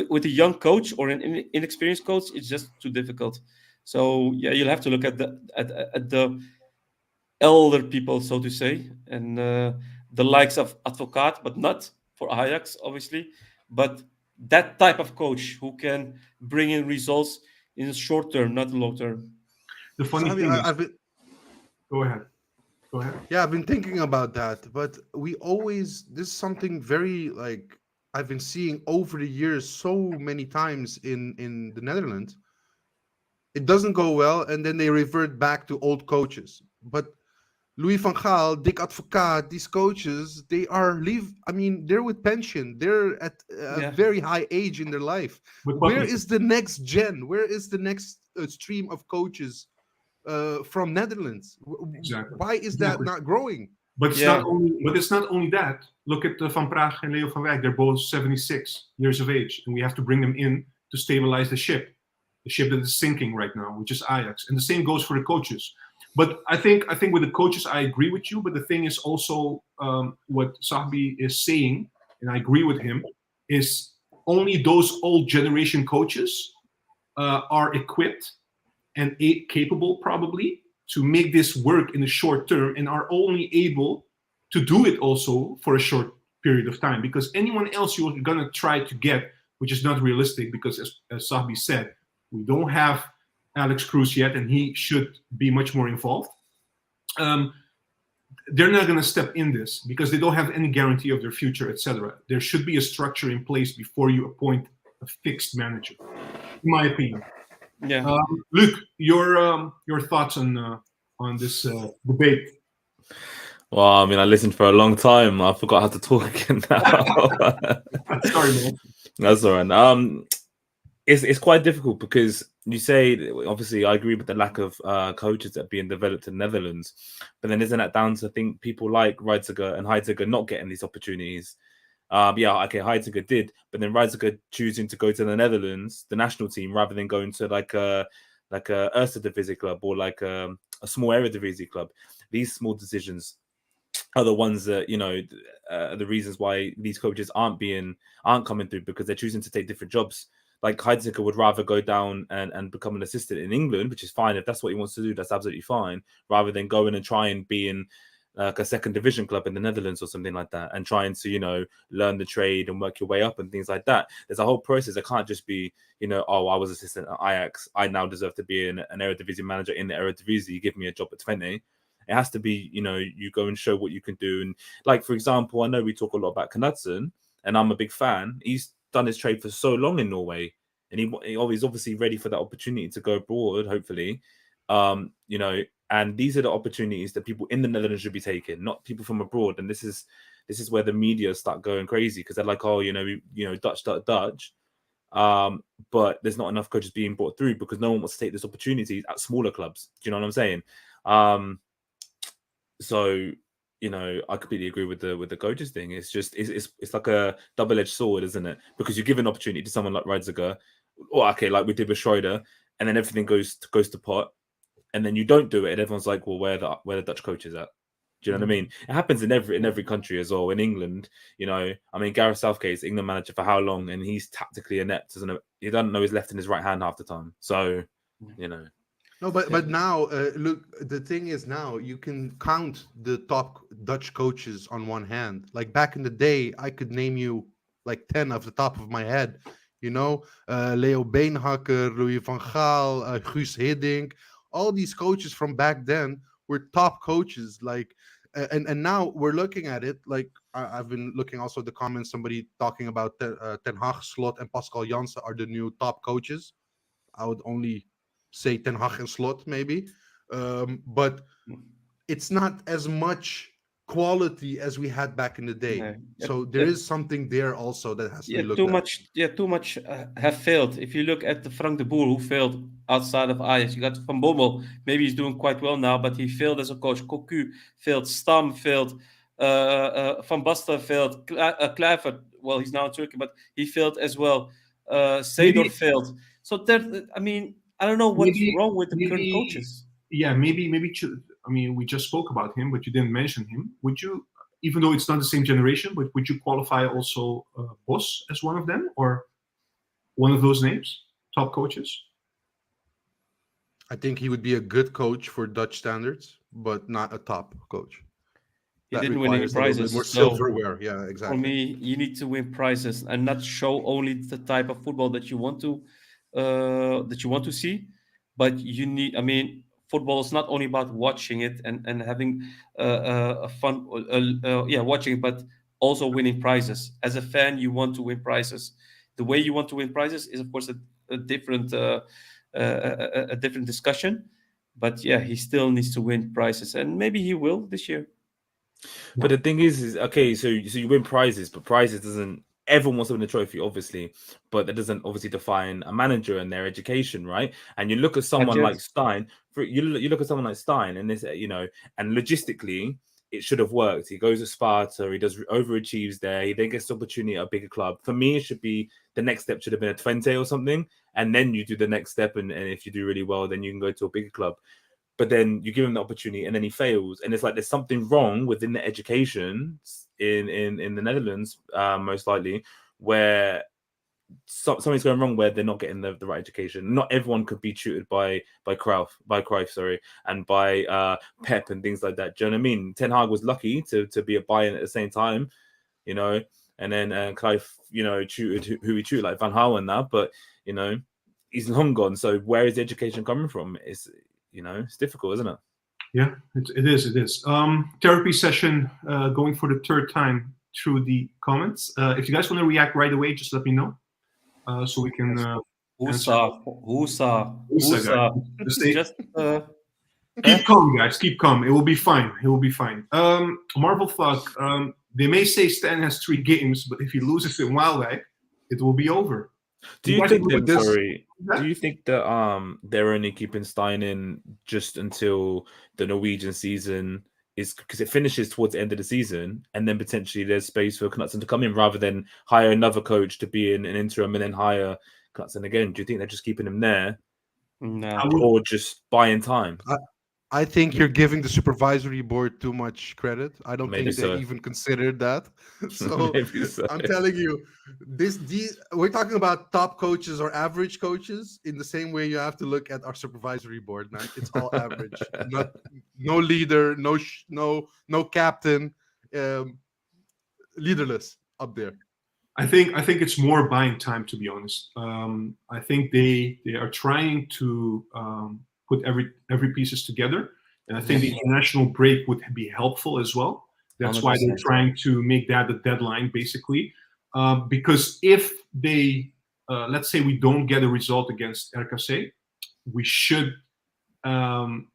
Speaker 6: with a young coach or an inexperienced coach, it's just too difficult. So yeah, you'll have to look at the elder people, so to say, and the likes of Advocaat, but not for Ajax, obviously, but that type of coach who can bring in results in the short term, not the long term.
Speaker 1: The funny
Speaker 4: So,
Speaker 1: thing is,
Speaker 4: I've been,
Speaker 1: go ahead.
Speaker 4: yeah, I've been thinking about that, but this is something very like I've been seeing over the years so many times in the Netherlands. It doesn't go well, and then they revert back to old coaches. But Louis van Gaal, Dick Advocaat, these coaches, they're with pension. They're at a
Speaker 6: Yeah.
Speaker 4: very high age in their life.
Speaker 1: But
Speaker 4: Where
Speaker 1: Puppy,
Speaker 4: is the next gen? Where is the next stream of coaches from Netherlands?
Speaker 1: Exactly.
Speaker 4: Why is that
Speaker 1: Exactly.
Speaker 4: not growing?
Speaker 1: But it's
Speaker 6: Yeah.
Speaker 1: not only that. Look at Van Praag and Leo van Wijk. They're both 76 years of age, and we have to bring them in to stabilize the ship that is sinking right now, which is Ajax. And the same goes for the coaches. But I think with the coaches, I agree with you. But the thing is also what Sahbi is saying, and I agree with him, is only those old generation coaches are equipped and capable, probably, to make this work in the short term, and are only able to do it also for a short period of time. Because anyone else you're gonna try to get, which is not realistic, because as Sahbi said, we don't have Alex Cruz yet, and he should be much more involved. They're not going to step in this because they don't have any guarantee of their future, etc. There should be a structure in place before you appoint a fixed manager, in my opinion.
Speaker 6: Yeah.
Speaker 1: Luke, your thoughts on this debate?
Speaker 2: Well, I mean, I listened for a long time. I forgot how to talk again now.
Speaker 1: Sorry, man.
Speaker 2: That's all right. It's quite difficult because you say, obviously, I agree with the lack of coaches that are being developed in the Netherlands, but then isn't that down to, I think, people like Reiziger and Heitinga not getting these opportunities? Yeah, okay, Heitinga did, but then Reiziger choosing to go to the Netherlands, the national team, rather than going to like a eredivisie club or like a small eredivisie club. These small decisions are the ones that, you know, the reasons why these coaches aren't coming through, because they're choosing to take different jobs. Like Heitinga would rather go down and become an assistant in England, which is fine. If that's what he wants to do, that's absolutely fine, rather than go in and try and be in like a second division club in the Netherlands or something like that, and trying to, you know, learn the trade and work your way up and things like that. There's a whole process. It can't just be, you know, oh, I was assistant at Ajax, I now deserve to be an eredivisie manager in the eredivisie. You give me a job at 20. It has to be, you know, you go and show what you can do. And like, for example, I know we talk a lot about Knudsen, and I'm a big fan. He's done his trade for so long in Norway, and he's obviously ready for that opportunity to go abroad, hopefully. You know, and these are the opportunities that people in the Netherlands should be taking, not people from abroad. And this is where the media start going crazy, because they're like, oh, you know, Dutch. But there's not enough coaches being brought through because no one wants to take this opportunity at smaller clubs. Do you know what I'm saying? So, you know, I completely agree with the coaches thing. It's just it's like a double-edged sword, isn't it? Because you give an opportunity to someone like Reiziger, or okay, like we did with Schroeder, and then everything goes to pot, and then you don't do it, and everyone's like, well, where the Dutch coach is at? Do you know what I mean? It happens in every country as well. In England, you know, I mean, Gareth Southgate's England manager for how long, and he's tactically inept, he doesn't know his left and his right hand half the time. So, you know.
Speaker 4: No, but now, look, the thing is now you can count the top Dutch coaches on one hand. Like back in the day, I could name you like 10 off the top of my head. You know, Leo Beenhakker, Louis van Gaal, Guus Hiddink, all these coaches from back then were top coaches. Like, and now we're looking at it. Like I've been looking also at the comments. Somebody talking about Ten Hag, Slot, and Pascal Janssen are the new top coaches. I would only say Ten Hag and Slot maybe, but it's not as much quality as we had back in the day.
Speaker 6: Yeah.
Speaker 4: So there is something there also that has to be looked at.
Speaker 6: Too much have failed. If you look at the Frank de Boer, who failed outside of Ajax, you got Van Bommel. Maybe he's doing quite well now, but he failed as a coach. Cocu failed. Stam failed. Van Basten failed. Kluivert, well, he's now in Turkey, but he failed as well. Seedorf failed. So there, I mean, I don't know what's wrong with the current coaches.
Speaker 1: Yeah, maybe. I mean, we just spoke about him, but you didn't mention him. Would you, even though it's not the same generation, but would you qualify also Bos as one of them, or one of those names, top coaches?
Speaker 4: I think he would be a good coach for Dutch standards, but not a top coach.
Speaker 6: He didn't win any prizes.
Speaker 4: More silverware. Yeah, exactly.
Speaker 6: For me, you need to win prizes and not show only the type of football that you want to see, but you need. I mean, football is not only about watching it and having a fun, watching it, but also winning prizes. As a fan, you want to win prizes. The way you want to win prizes is, of course, a different discussion. But yeah, he still needs to win prizes, and maybe he will this year.
Speaker 2: But the thing is okay. So you win prizes, but prizes doesn't. Everyone wants to win a trophy, obviously, but that doesn't obviously define a manager and their education, right? And you look at someone like Steijn. You look at someone like Steijn, and this, and logistically, it should have worked. He goes to Sparta, he overachieves there, he then gets the opportunity at a bigger club. For me, it should be the next step should have been a Twente or something, and then you do the next step, and if you do really well, then you can go to a bigger club. But then you give him the opportunity, and then he fails, and it's like there's something wrong within the education in the Netherlands, most likely, where something's going wrong, where they're not getting the right education. Not everyone could be tutored by Cruyff, and by Pep and things like that. Do you know what I mean? Ten Hag was lucky to be a Bayern at the same time, and then Cruyff, tutored who he tutored, like Van Gaal and that, but he's long gone. So where is the education coming from? It's difficult, isn't it?
Speaker 1: Yeah, it is. Therapy session going for the third time through the comments. If you guys want to react right away, just let me know, so we can.
Speaker 6: Whosa.
Speaker 1: Keep calm, guys. Keep calm. It will be fine. Marvel Thug. They may say Stan has 3 games, but if he loses in Waalwijk, it will be over.
Speaker 2: Do you think that they're only keeping Steijn in just until the Norwegian season is, because it finishes towards the end of the season, and then potentially there's space for Knutsen to come in rather than hire another coach to be in an interim and then hire Knutsen again? Do you think they're just keeping him there?
Speaker 6: No.
Speaker 2: Or just buying time?
Speaker 4: I think you're giving the supervisory board too much credit. I don't think they even considered that. So I'm telling you, we're talking about top coaches or average coaches. In the same way, you have to look at our supervisory board, man. It's all average. No leader, no captain, leaderless up there.
Speaker 1: I think it's more buying time, to be honest. I think they are trying to put every pieces together, and I think the international break would be helpful as well. That's 100%. Why they're trying to make that the deadline, basically, because if they let's say we don't get a result against RKC, we should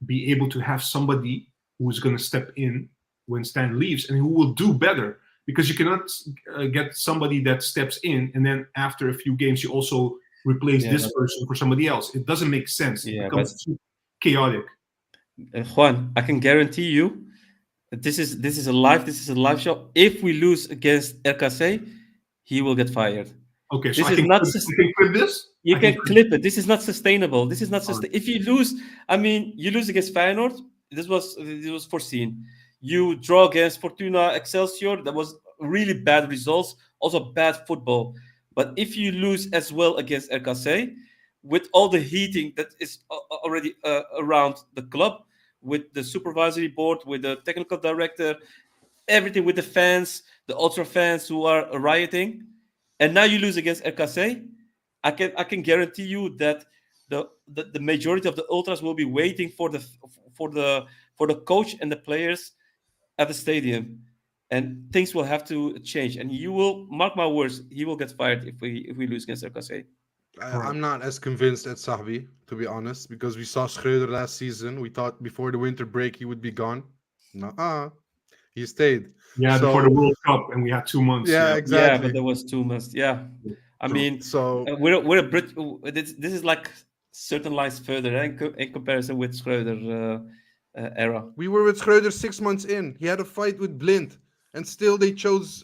Speaker 1: be able to have somebody who's going to step in when Stan leaves and who will do better, because you cannot get somebody that steps in and then after a few games you also replace this person for somebody else. It doesn't make sense. It becomes too chaotic.
Speaker 6: Juan, I can guarantee you that this is a live show. If we lose against RKC, he will get fired.
Speaker 1: Okay, so I can clip this?
Speaker 6: You can clip it. This is not sustainable. This is not sustainable. If you lose, you lose against Feyenoord. This was foreseen. You draw against Fortuna Excelsior. That was really bad results. Also bad football. But if you lose as well against RKC, with all the heating that is already around the club, with the supervisory board, with the technical director, everything, with the fans, the ultra fans who are rioting, and now you lose against RKC, I can guarantee you that the majority of the ultras will be waiting for the coach and the players at the stadium, and things will have to change. And you will mark my words, he will get fired if we lose against RKC.
Speaker 4: I'm not as convinced as Sahbi, to be honest, because we saw Schreuder last season. We thought before the winter break he would be gone. He stayed.
Speaker 1: Yeah,
Speaker 4: So-
Speaker 1: before the World Cup, and we had 2 months.
Speaker 4: Yeah,
Speaker 6: Yeah,
Speaker 4: exactly.
Speaker 6: but there was 2 months. Yeah, I
Speaker 1: True.
Speaker 6: mean,
Speaker 4: So
Speaker 6: we're a Brit. This is like certain lies further in comparison with Schreuder era.
Speaker 4: we were with Schreuder 6 months in. He had a fight with Blind, and still they chose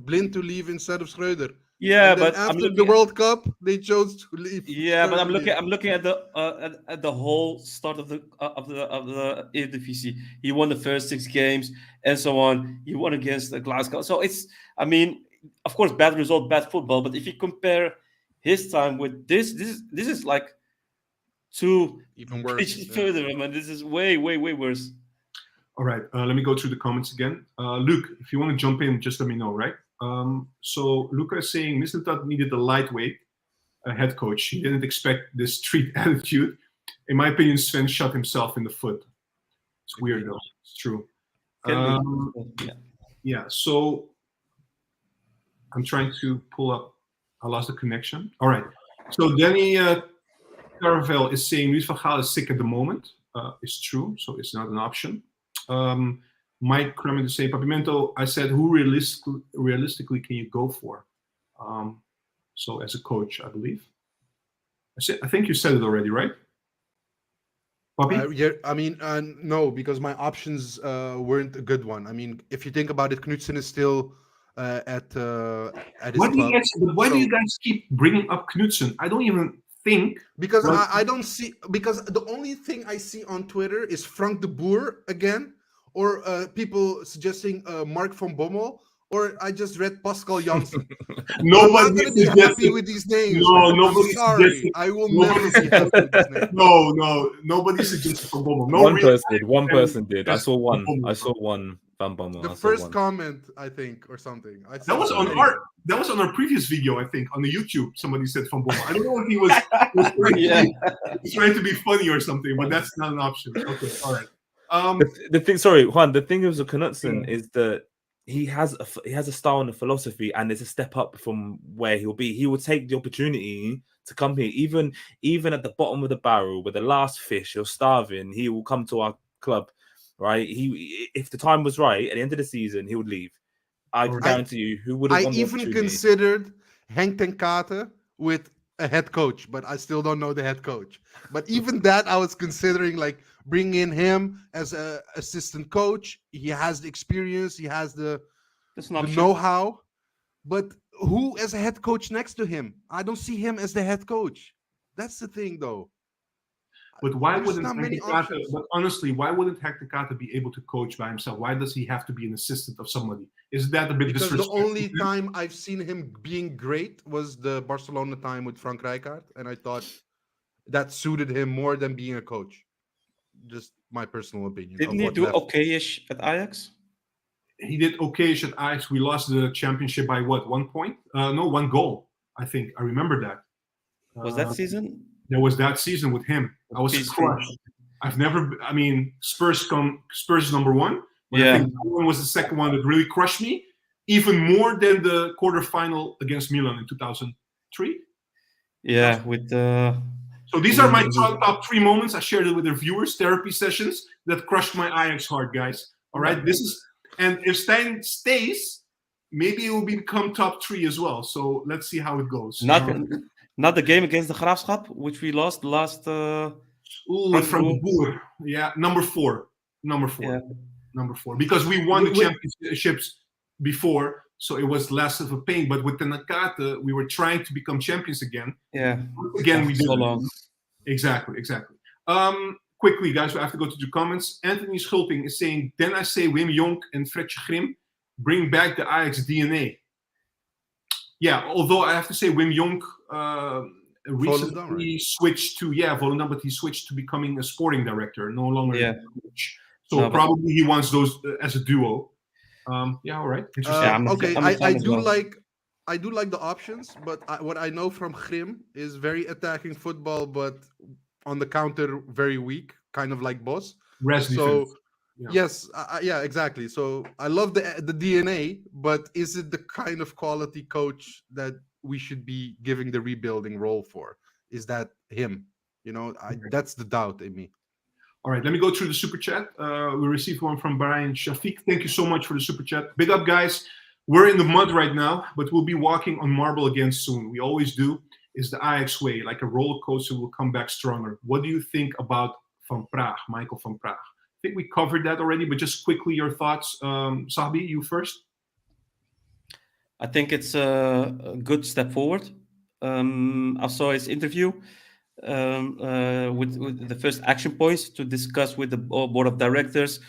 Speaker 4: Blind to leave instead of Schreuder.
Speaker 6: Yeah,
Speaker 4: And then
Speaker 6: but I'm
Speaker 4: after
Speaker 6: looking
Speaker 4: the World Cup, they chose to leave.
Speaker 6: Yeah, but
Speaker 4: Schreuder.
Speaker 6: I'm looking at the whole start of the eredivisie. He won the first 6 games and so on. He won against Glasgow. So it's, I mean, of course, bad result, bad football. But if you compare his time with this is like 2
Speaker 4: Even worse.
Speaker 6: pitches
Speaker 4: Yeah.
Speaker 6: further. I mean, this is way worse.
Speaker 1: All right, let me go through the comments again. Luke, if you want to jump in, just let me know, right? So Luca is saying Mislintat needed a lightweight head coach. He didn't expect this street attitude. In my opinion, Sven shot himself in the foot. It's weird though. It's true.
Speaker 6: Can be. Yeah.
Speaker 1: Yeah, so I'm trying to pull up. I lost the connection. All right. So Danny Caravel is saying Luis van Gaal is sick at the moment. It's true, so it's not an option. Mike Kremen is saying, Papimento, I said, who realistically can you go for? So as a coach, I believe. I think you said it already, right? Papi?
Speaker 4: Yeah, I mean, no, because my options weren't a good one. I mean, if you think about it, Knudsen is still at his
Speaker 1: Why
Speaker 4: club.
Speaker 1: do you guys keep bringing up Knudsen? I don't even think.
Speaker 4: Because
Speaker 1: Well-
Speaker 4: I don't see, because the only thing I see on Twitter is Frank de Boer again, or people suggesting Mark van Bommel, or I just read Pascal Janssen. I'm not
Speaker 1: Nobody
Speaker 4: going to be happy with these names.
Speaker 1: No,
Speaker 4: I'm
Speaker 1: nobody
Speaker 4: sorry.
Speaker 1: suggested-
Speaker 4: I will
Speaker 1: nobody
Speaker 4: never be happy with these names.
Speaker 1: No, nobody suggested Van Bommel. No
Speaker 2: One
Speaker 1: reason.
Speaker 2: person did. One person did. I
Speaker 1: Just
Speaker 2: saw one.
Speaker 1: Van Bommel.
Speaker 2: I saw one Van Bommel.
Speaker 4: The
Speaker 2: I saw
Speaker 4: first
Speaker 2: one.
Speaker 4: comment, I think, or something.
Speaker 1: That was on our previous video, I think, on the YouTube. Somebody said Van Bommel. I don't know if he was trying to be funny or something, but that's not an option. Okay, all right.
Speaker 2: The thing, sorry, Juan. The thing with Knudsen is that he has a style and a philosophy, and it's a step up from where he'll be. He will take the opportunity to come here, even at the bottom of the barrel with the last fish, you're starving. He will come to our club, right? If the time was right at the end of the season, he would leave. I guarantee you, who would have
Speaker 4: I
Speaker 2: won the
Speaker 4: even
Speaker 2: opportunity?
Speaker 4: considered Henk ten Kate with a head coach, but I still don't know the head coach. But even that, I was considering like bringing in him as an assistant coach. He has the experience, he has the
Speaker 6: That's an option.
Speaker 4: know-how. But who as a head coach next to him? I don't see him as the head coach. That's the thing, though.
Speaker 1: But why
Speaker 4: There's
Speaker 1: wouldn't
Speaker 4: not many
Speaker 1: Henk ten Kate?
Speaker 4: options.
Speaker 1: But honestly, why wouldn't Henk ten Kate be able to coach by himself? Why does he have to be an assistant of somebody? Is that a bit
Speaker 4: Because the
Speaker 1: disrespectful?
Speaker 4: only time I've seen him being great was the Barcelona time with Frank Rijkaard, and I thought that suited him more than being a coach. Just my personal opinion.
Speaker 6: Didn't
Speaker 4: of
Speaker 6: he
Speaker 4: what
Speaker 6: do
Speaker 4: left.
Speaker 6: okayish at Ajax?
Speaker 1: He did okayish at Ajax. We lost the championship by what? 1 point? No, 1 goal. I think I remember that.
Speaker 6: Was that season?
Speaker 1: There was that season with him. I was
Speaker 6: Peaceful.
Speaker 1: crushed. I've never. I mean, Spurs is number 1. But I
Speaker 6: Yeah.
Speaker 1: think that one was the second one that really crushed me, even more than the quarterfinal against Milan in 2003.
Speaker 6: Yeah, with
Speaker 1: So these are my top 3 moments. I shared it with the viewers, therapy sessions that crushed my Ajax heart, guys. All right, this is, and if Steijn stays, maybe it will become top 3 as well. So let's see how it goes.
Speaker 6: not the game against the Graafschap, which we lost last.
Speaker 1: Ooh, from the Boer. Yeah, number 4.
Speaker 6: Yeah.
Speaker 1: Number 4. Because we won the championships before, so it was less of a pain. But with the Nakata, we were trying to become champions again.
Speaker 6: Yeah.
Speaker 1: Again, we did
Speaker 6: so long.
Speaker 1: Exactly. Quickly, guys, we have to go to the comments. Anthony Schulping is saying, then I say Wim Jonk and Fredje Grim bring back the Ajax DNA. Yeah, although I have to say Wim Jonk recently switched to Volendam, but he switched to becoming a sporting director, no longer a coach. So probably he wants those as a duo. All right. Interesting.
Speaker 4: Okay, I do like the options, but what I know from Grim is very attacking football, but on the counter very weak, kind of like Bos. So yes, exactly. So I love the DNA, but is it the kind of quality coach that we should be giving the rebuilding role for? Is that him? That's the doubt in me.
Speaker 1: All right, let me go through the super chat. We received one from Brian Shafiq. Thank you so much for the super chat. Big up, guys. We're in the mud right now, but we'll be walking on marble again soon. We always do. It's the Ajax way, like a roller coaster. We'll come back stronger. What do you think about Van Praag, Michael Van Praag? I think we covered that already, but just quickly your thoughts. Sabi, you first.
Speaker 6: I think it's a good step forward. I saw his interview with the first action points to discuss with the board of directors,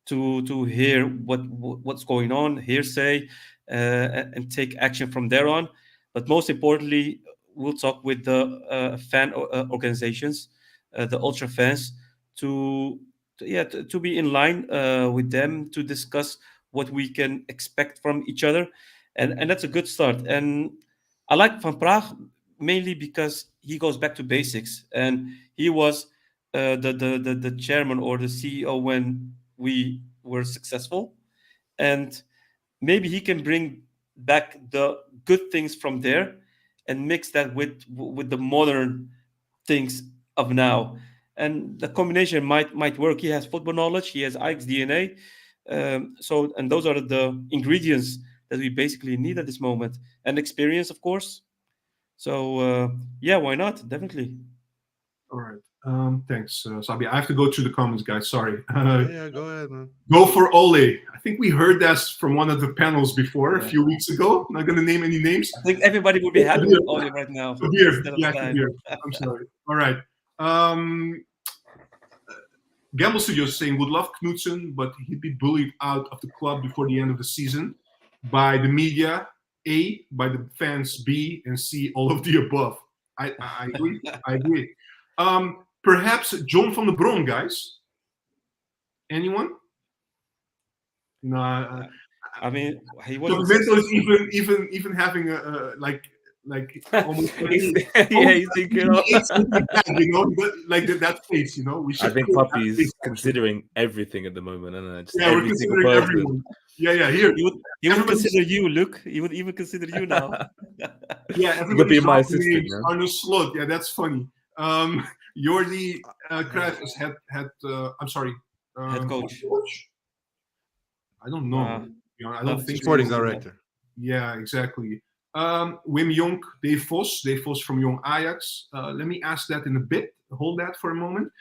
Speaker 6: to hear what's going on, hearsay, and take action from there on. But most importantly, we'll talk with the fan organizations, the ultra fans, to be in line with them, to discuss what we can expect from each other, and that's a good start. And I like Van Praag mainly because he goes back to basics, and he was the chairman or the CEO when we were successful, and maybe he can bring back the good things from there and mix that with the modern things of now, and the combination might work. He has football knowledge, he has Ajax DNA, and those are the ingredients that we basically need at this moment, and experience, of course. So why not? Definitely.
Speaker 1: All right. Thanks, Sabi. I have to go through the comments, guys. Sorry.
Speaker 4: Yeah, go ahead, man.
Speaker 1: Go for Ole. I think we heard that from one of the panels before a few weeks ago. I'm not going to name any names.
Speaker 6: I think everybody would be happy with Ole right now.
Speaker 1: Kabir. Yeah, Kabir. I'm sorry. All right. Gamble Studios is saying, would love Knudsen, but he'd be bullied out of the club before the end of the season by the media, A, by the fans, B, and C, all of the above. I agree. I agree. Perhaps John van der Bron, guys. Anyone? No.
Speaker 6: I mean, he
Speaker 1: was. is even having a like almost.
Speaker 2: He's thinking.
Speaker 1: Like that face, We should.
Speaker 2: I think Puppy's considering everything at the moment, and
Speaker 1: yeah, we're considering everyone. Yeah. Here,
Speaker 6: he would consider you, Luke. He would even consider you now.
Speaker 1: Yeah, everybody be my assistant. Arno Slot. Yeah, that's funny. Jordi Cruijff is head. I'm sorry.
Speaker 6: Head coach.
Speaker 1: I don't know. I don't think
Speaker 4: sporting director.
Speaker 1: Yeah, exactly. Wim Jonk, Dave Vos from Young Ajax. Let me ask that in a bit. Hold that for a moment.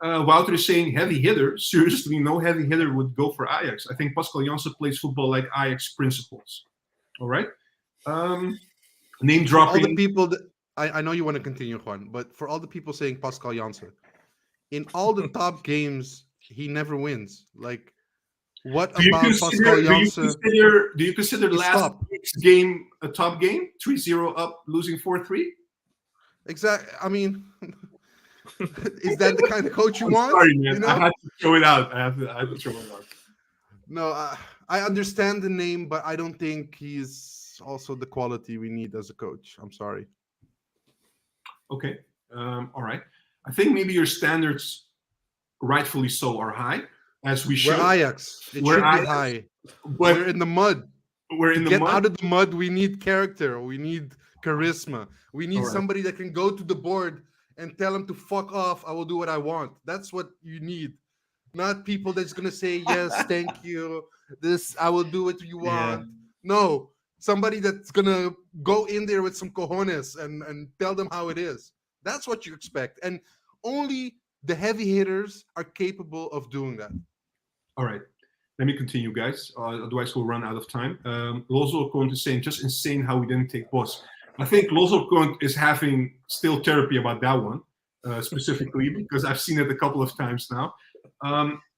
Speaker 1: Wouter is saying heavy hitter. Seriously, no heavy hitter would go for Ajax. I think Pascal Janssen plays football like Ajax principles. All right. Name dropping.
Speaker 4: All the people that, I know you want to continue, Juan, but for all the people saying Pascal Janssen, in all the top games, he never wins. Like, what about Pascal Janssen?
Speaker 1: Do you consider last week's game a top game? 3-0 up, losing 4-3?
Speaker 4: Exactly. I mean, is that the kind of coach you want?
Speaker 1: Sorry, man. I had to throw it out. I had to throw it out.
Speaker 4: No, I understand the name, but I don't think he's also the quality we need as a coach. I'm sorry.
Speaker 1: Okay. All right. I think maybe your standards, rightfully so, are high, as we should.
Speaker 4: We're Ajax. It should be high. But we're in the mud.
Speaker 1: We're in the mud.
Speaker 4: Get out of the mud. We need character. We need charisma. We need somebody that can go to the board and tell him to fuck off. I will do what I want. That's what you need. Not people that's going to say, yes, thank you. This, I will do what you want. No. Somebody that's going to go in there with some cojones and tell them how it is. That's what you expect. And only the heavy hitters are capable of doing that.
Speaker 1: All right. Let me continue, guys. Otherwise, we'll run out of time. Lozelkont is saying, just insane how we didn't take Bos. I think Lozelkont is having still therapy about that one, specifically, because I've seen it a couple of times now.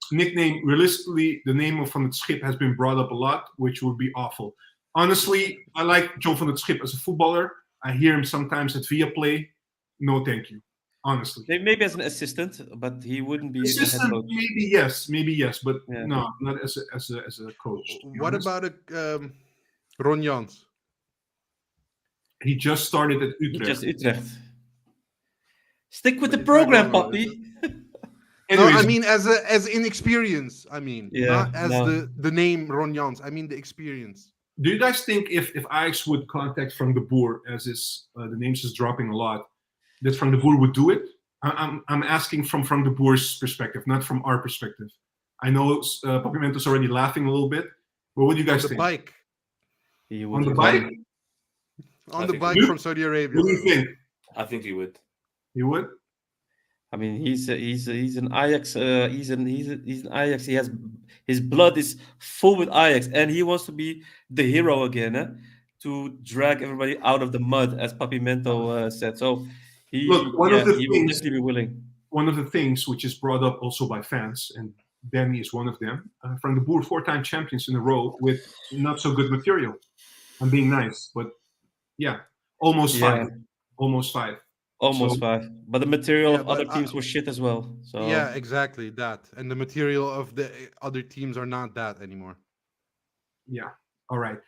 Speaker 1: Nickname, realistically, the name of Van het Schip has been brought up a lot, which would be awful. Honestly, I like John van het Schip as a footballer. I hear him sometimes at Viaplay. No, thank you. Honestly,
Speaker 6: maybe as an assistant, but he wouldn't be a head coach.
Speaker 1: Maybe yes, but no, not as a coach.
Speaker 4: What about Ron Jans?
Speaker 1: He just started at Utrecht.
Speaker 6: Utrecht. Stick with the program, Poppy.
Speaker 4: No, I mean as inexperience. I mean, not as the name Ron Jans. I mean the experience.
Speaker 1: Do you guys think if Ajax would contact Frank de Boer, as is the names is dropping a lot, that Frank de Boer would do it? I'm asking from the Boers' perspective, not from our perspective. I know Papimento's already laughing a little bit, but what do you guys
Speaker 4: the
Speaker 1: think?
Speaker 4: bike.
Speaker 6: He
Speaker 1: On
Speaker 6: would
Speaker 1: the
Speaker 6: come.
Speaker 1: bike?
Speaker 4: On
Speaker 2: I
Speaker 4: the
Speaker 2: think
Speaker 4: bike
Speaker 1: you-
Speaker 4: from Saudi Arabia.
Speaker 1: What do you
Speaker 4: bro.
Speaker 1: think?
Speaker 2: I think he would.
Speaker 1: You would?
Speaker 6: I mean, he's an Ajax. He's an Ajax. He has his blood is full with Ajax, and he wants to be the hero again, to drag everybody out of the mud, as Papimento said. So
Speaker 1: Look, one of the
Speaker 6: he would
Speaker 1: things-
Speaker 6: definitely be willing.
Speaker 1: One of the things which is brought up also by fans, and Danny is one of them, from the Boer 4-time champions in a row with not so good material. I'm being nice, but yeah, almost
Speaker 6: Yeah.
Speaker 1: 5. Almost 5.
Speaker 6: Almost
Speaker 1: So-
Speaker 6: 5, but the material
Speaker 4: Yeah,
Speaker 6: of other
Speaker 4: but
Speaker 6: teams was shit as well. So
Speaker 4: Yeah, exactly that. And the material of the other teams are not that anymore.
Speaker 1: Yeah. All right.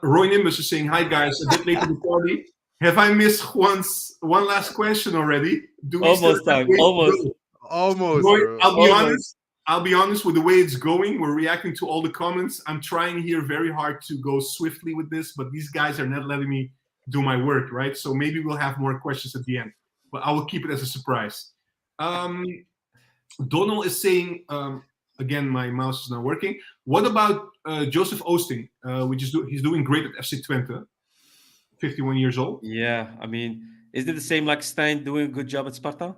Speaker 1: Roy Nimbus is saying, hi guys, a bit late to the party. Have I missed one last question already? Do we
Speaker 6: Almost
Speaker 1: still have
Speaker 6: time,
Speaker 1: ways to
Speaker 6: almost.
Speaker 1: go?
Speaker 4: Almost,
Speaker 1: Roy,
Speaker 4: bro.
Speaker 1: I'll be honest with the way it's going. We're reacting to all the comments. I'm trying here very hard to go swiftly with this, but these guys are not letting me do my work, right? So maybe we'll have more questions at the end, but I will keep it as a surprise. Donald is saying, again, my mouse is not working. What about Joseph Oosting, he's doing great at FC Twente, 51 years old.
Speaker 6: Yeah, I mean, isn't it the same like Steijn doing a good job at Sparta?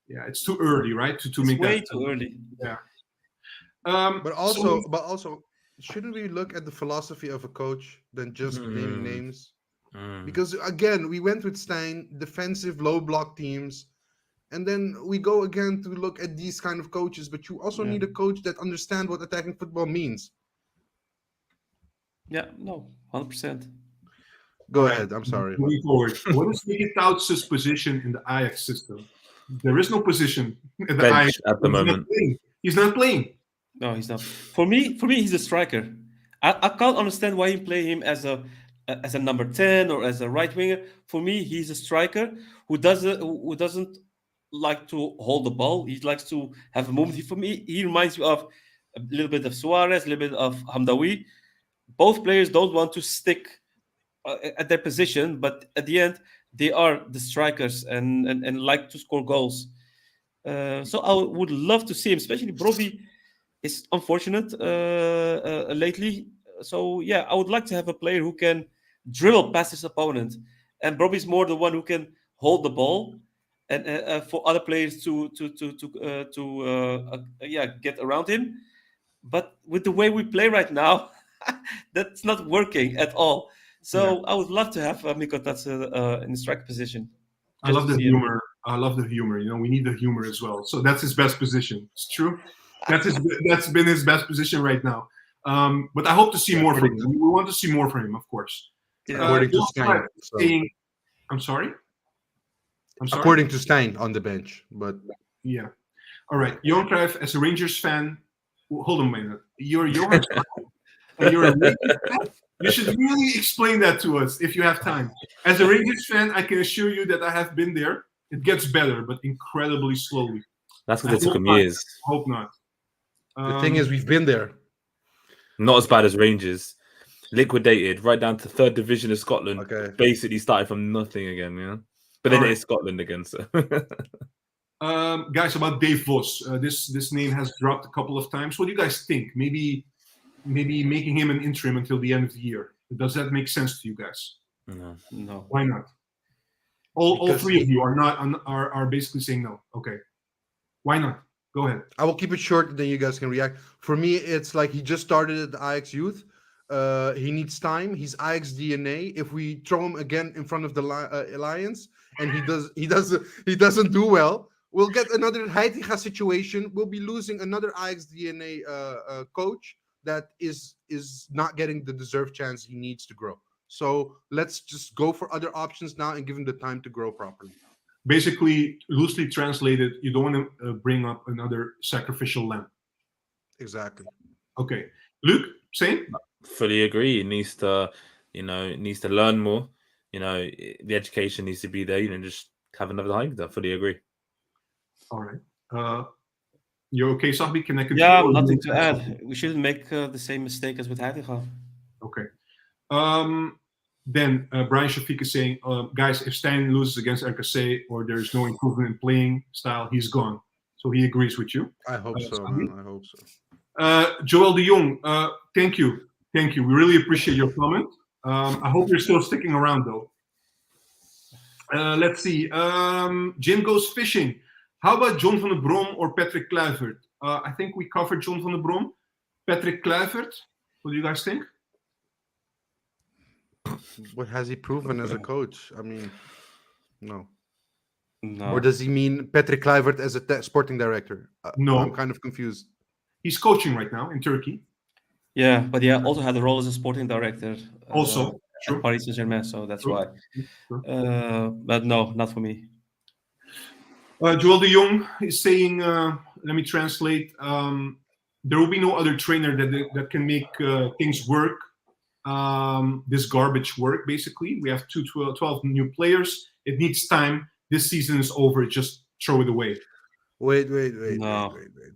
Speaker 1: Yeah, it's too early, right? To
Speaker 6: It's
Speaker 1: make
Speaker 6: way
Speaker 1: that
Speaker 6: too early.
Speaker 1: Yeah.
Speaker 4: But also, shouldn't we look at the philosophy of a coach than just naming names? Because again, we went with Steijn, defensive, low block teams, and then we go again to look at these kind of coaches. But you also need a coach that understands what attacking football means.
Speaker 6: Yeah, no, 100%.
Speaker 4: Go ahead. I'm sorry.
Speaker 1: Moving forward, what is Nicky Touts' position in the Ajax system? There is no position at the
Speaker 2: Bench
Speaker 1: Ajax
Speaker 2: at the
Speaker 1: He's not
Speaker 2: moment.
Speaker 1: playing. He's not playing.
Speaker 6: No, he's not. For me, he's a striker. I can't understand why you play him as a number 10 or as a right winger. For me, he's a striker who doesn't like to hold the ball. He likes to have a movement. For me, he reminds you of a little bit of Suarez, a little bit of Hamdawi. Both players don't want to stick at their position, but at the end, they are the strikers and like to score goals. So I would love to see him, especially Brobbey is unfortunate lately. So yeah, I would like to have a player who can dribble past his opponent, and Brobbey's more the one who can hold the ball, and for other players to get around him. But with the way we play right now, that's not working at all. So I would love to have Mikko Touts in the striker position.
Speaker 1: I love the humor. I love the humor. You know, we need the humor as well. So that's his best position. It's true. That's been his best position right now. But I hope to see more from him. We want to see more from him, of course.
Speaker 4: According to Steijn.
Speaker 1: I'm sorry?
Speaker 4: According to Steijn on the bench. But
Speaker 1: yeah. All right. Johan Cruijff, as a Rangers fan, hold on a minute. You're Johan and you're a Rangers fan? You should really explain that to us if you have time. As a Rangers fan, I can assure you that I have been there. It gets better, but incredibly slowly.
Speaker 2: That's because it took him
Speaker 1: not.
Speaker 2: years.
Speaker 1: Hope not.
Speaker 4: the thing is, we've been there.
Speaker 2: Not as bad as Rangers. Liquidated right down to 3rd division of Scotland.
Speaker 4: Okay.
Speaker 2: Basically started from nothing again, yeah. But then it is Scotland again, so.
Speaker 1: Guys, about Dave Vos. This name has dropped a couple of times. What do you guys think? Maybe making him an interim until the end of the year. Does that make sense to you guys?
Speaker 6: No.
Speaker 1: Why not? All three of you are basically saying no. Okay. Why not? Go ahead.
Speaker 4: I will keep it short, then you guys can react. For me, it's like he just started at the Ajax youth. He needs time. He's Ajax DNA. If we throw him again in front of the Alliance and he doesn't do well, we'll get another Heitinga situation. We'll be losing another Ajax DNA coach that is not getting the deserved chance he needs to grow. So let's just go for other options now and give him the time to grow properly.
Speaker 1: Basically, loosely translated, you don't want to bring up another sacrificial lamb.
Speaker 4: Exactly.
Speaker 1: Okay. Luke, same?
Speaker 2: Fully agree. It needs to learn more. The education needs to be there. Just have another hike. I fully agree.
Speaker 1: All right. You're okay, Sahbi? Can I continue?
Speaker 6: Yeah, nothing to add. We shouldn't make the same mistake as with Heitinga.
Speaker 1: Okay. Then Brian Shafiq is saying, guys, if Steijn loses against RKC or there's no improvement in playing style, he's gone. So he agrees with you.
Speaker 4: I hope so, man. I hope so.
Speaker 1: Joel de Jong, thank you. Thank you. We really appreciate your comment. I hope you're still sticking around, though. Let's see. Jim goes fishing. How about John van der Brom or Patrick Kluivert? I think we covered John van der Brom. Patrick Kluivert, what do you guys think?
Speaker 4: What has he proven as a coach? I mean, no.
Speaker 6: No.
Speaker 4: Or does he mean Patrick Kluivert as a sporting director?
Speaker 1: No.
Speaker 4: I'm kind of confused.
Speaker 1: He's coaching right now in Turkey.
Speaker 6: Yeah, but he also had a role as a sporting director.
Speaker 1: Also,
Speaker 6: at Paris Saint-Germain, so that's
Speaker 1: True.
Speaker 6: why.
Speaker 1: True.
Speaker 6: But no, not for me.
Speaker 1: Joel de Jong is saying, let me translate, there will be no other trainer that can make things work, this garbage work, basically. We have 12 new players. It needs time. This season is over. Just throw it away.
Speaker 4: Wait.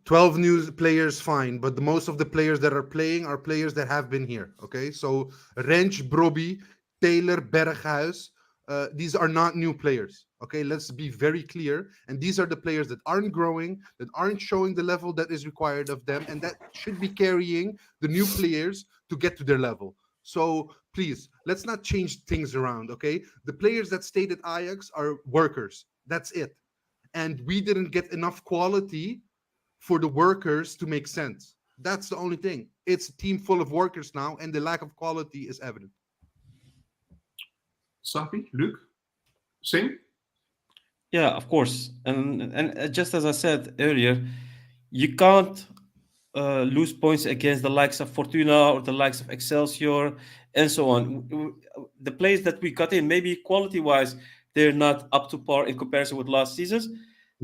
Speaker 4: 12 new players, fine. But most of the players that are playing are players that have been here, okay? So Rens, Brobbey, Taylor, Berghuis, these are not new players, okay? Let's be very clear. And these are the players that aren't growing, that aren't showing the level that is required of them, and that should be carrying the new players to get to their level. So please, let's not change things around, okay? The players that stayed at Ajax are workers. That's it. And we didn't get enough quality for the workers to make sense. That's the only thing. It's a team full of workers now, and the lack of quality is evident.
Speaker 1: Safi, Luc, same?
Speaker 6: Yeah, of course. And just as I said earlier, you can't lose points against the likes of Fortuna or the likes of Excelsior and so on. The players that we got in, maybe quality-wise, they're not up to par in comparison with last seasons,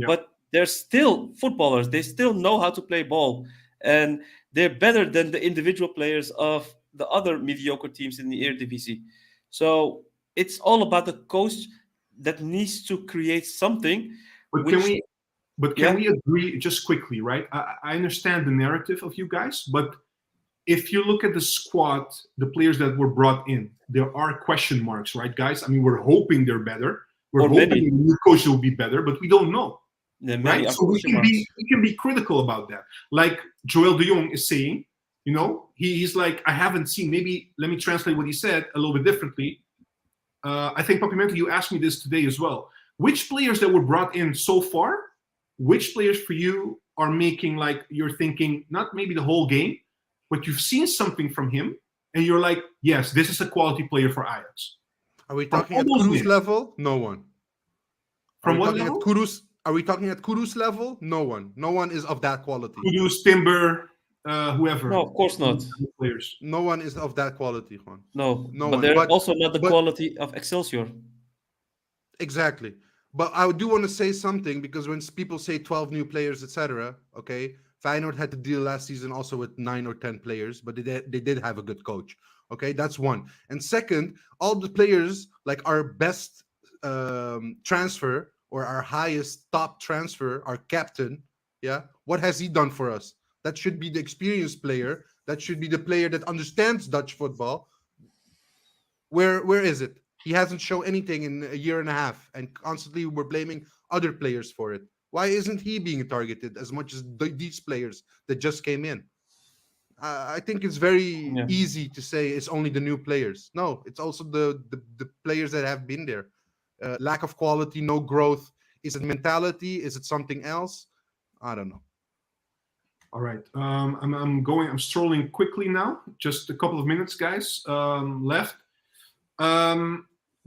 Speaker 6: but they're still footballers. They still know how to play ball, and they're better than the individual players of the other mediocre teams in the eredivisie. So it's all about the coach that needs to create something.
Speaker 1: But can we agree just quickly, right? I understand the narrative of you guys, but if you look at the squad, the players that were brought in, there are question marks, right, guys? I mean, we're hoping they're better. We're hoping the new coach will be better, but we don't know. Right? So we can be critical about that. Like Joel de Jong is saying, you know, he's like, I haven't seen, maybe let me translate what he said a little bit differently. I think, Papimento, you asked me this today as well. Which players that were brought in so far, which players for you are making, like, you're thinking, not maybe the whole game, but you've seen something from him, and you're like, yes, this is a quality player for Ajax.
Speaker 4: Are we talking at Kudus level? No one.
Speaker 1: From what level?
Speaker 4: Are we talking at Kudus level? No one. No one is of that quality.
Speaker 1: Kudus, Timber, whoever.
Speaker 6: No, of course not.
Speaker 1: Players.
Speaker 4: No one is of that quality, Juan.
Speaker 6: No but they're also not the quality of Excelsior.
Speaker 4: Exactly. But I do want to say something, because when people say 12 new players, etc., okay, Feyenoord had to deal last season also with 9 or 10 players, but they did have a good coach. Okay, that's one. And second, all the players, like our best transfer or our highest top transfer, our captain, what has he done for us? That should be the experienced player. That should be the player that understands Dutch football. Where is it? He hasn't shown anything in a year and a half, and constantly we're blaming other players for it. Why isn't he being targeted as much as these players that just came in? I think it's very easy to say it's only the new players. No, it's also the players that have been there. Lack of quality, no growth. Is it mentality? Is it something else? I don't know.
Speaker 1: All right. I'm strolling quickly now. Just a couple of minutes, guys, left.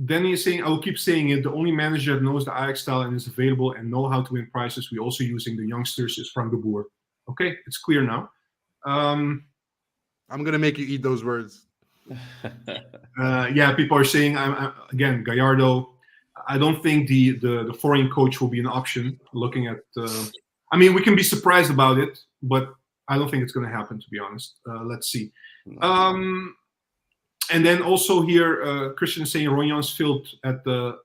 Speaker 1: Danny is saying, I will keep saying it, the only manager that knows the Ajax style and is available and know how to win prizes, we also using the youngsters, is Frank de Boer. Okay, it's clear now.
Speaker 4: I'm going to make you eat those words.
Speaker 1: People are saying, again, Gallardo, I don't think the foreign coach will be an option, looking at... I mean, we can be surprised about it, but I don't think it's going to happen, to be honest. Let's see. And then also here, Christian is saying Ronjan's failed at the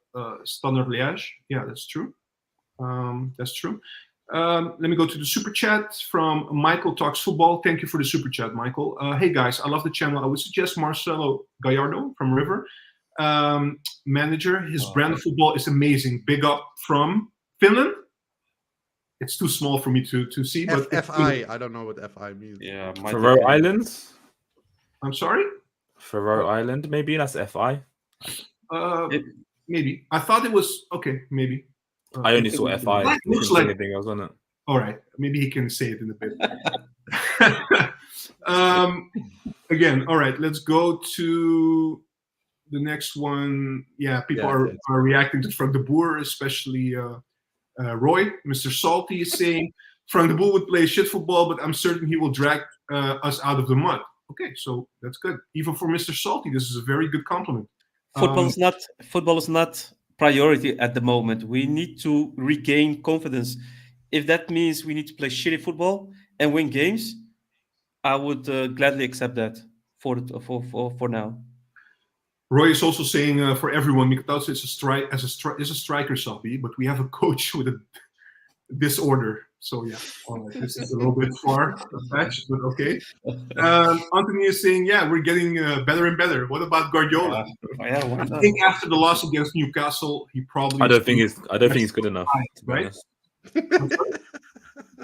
Speaker 1: Standard Liège. Yeah, that's true. That's true. Let me go to the super chat from Michael Talks Football. Thank you for the super chat, Michael. Hey guys, I love the channel. I would suggest Marcelo Gallardo from River. manager. His brand of football is amazing. Big up from Finland. It's too small for me to see, but
Speaker 4: FI. I don't know what FI means.
Speaker 6: Yeah,
Speaker 2: Faroe Islands.
Speaker 1: I'm sorry.
Speaker 2: Faroe Island, maybe that's FI.
Speaker 1: Maybe I thought it was okay. Maybe
Speaker 2: I only saw FI.
Speaker 1: It looks like
Speaker 2: anything else on it.
Speaker 1: All right, maybe he can say it in a bit. Again, all right. Let's go to the next one. Yeah, people are reacting to Frank de Boer, especially Roy. Mr. Salty is saying Frank de Boer would play shit football, but I'm certain he will drag us out of the mud. Okay, so that's good. Even for Mr. Salty, this is a very good compliment.
Speaker 6: Football is not priority at the moment. We need to regain confidence. If that means we need to play shitty football and win games, I would gladly accept that for now.
Speaker 1: Roy is also saying for everyone, Mikataus is a striker, Sabi, but we have a coach with a disorder. So yeah, this is a little bit far fetched, but okay. Anthony is saying, yeah, we're getting better and better. What about Guardiola?
Speaker 6: Yeah, why not?
Speaker 1: I think after the loss against Newcastle, he probably.
Speaker 2: I don't think he's good enough.
Speaker 1: Right?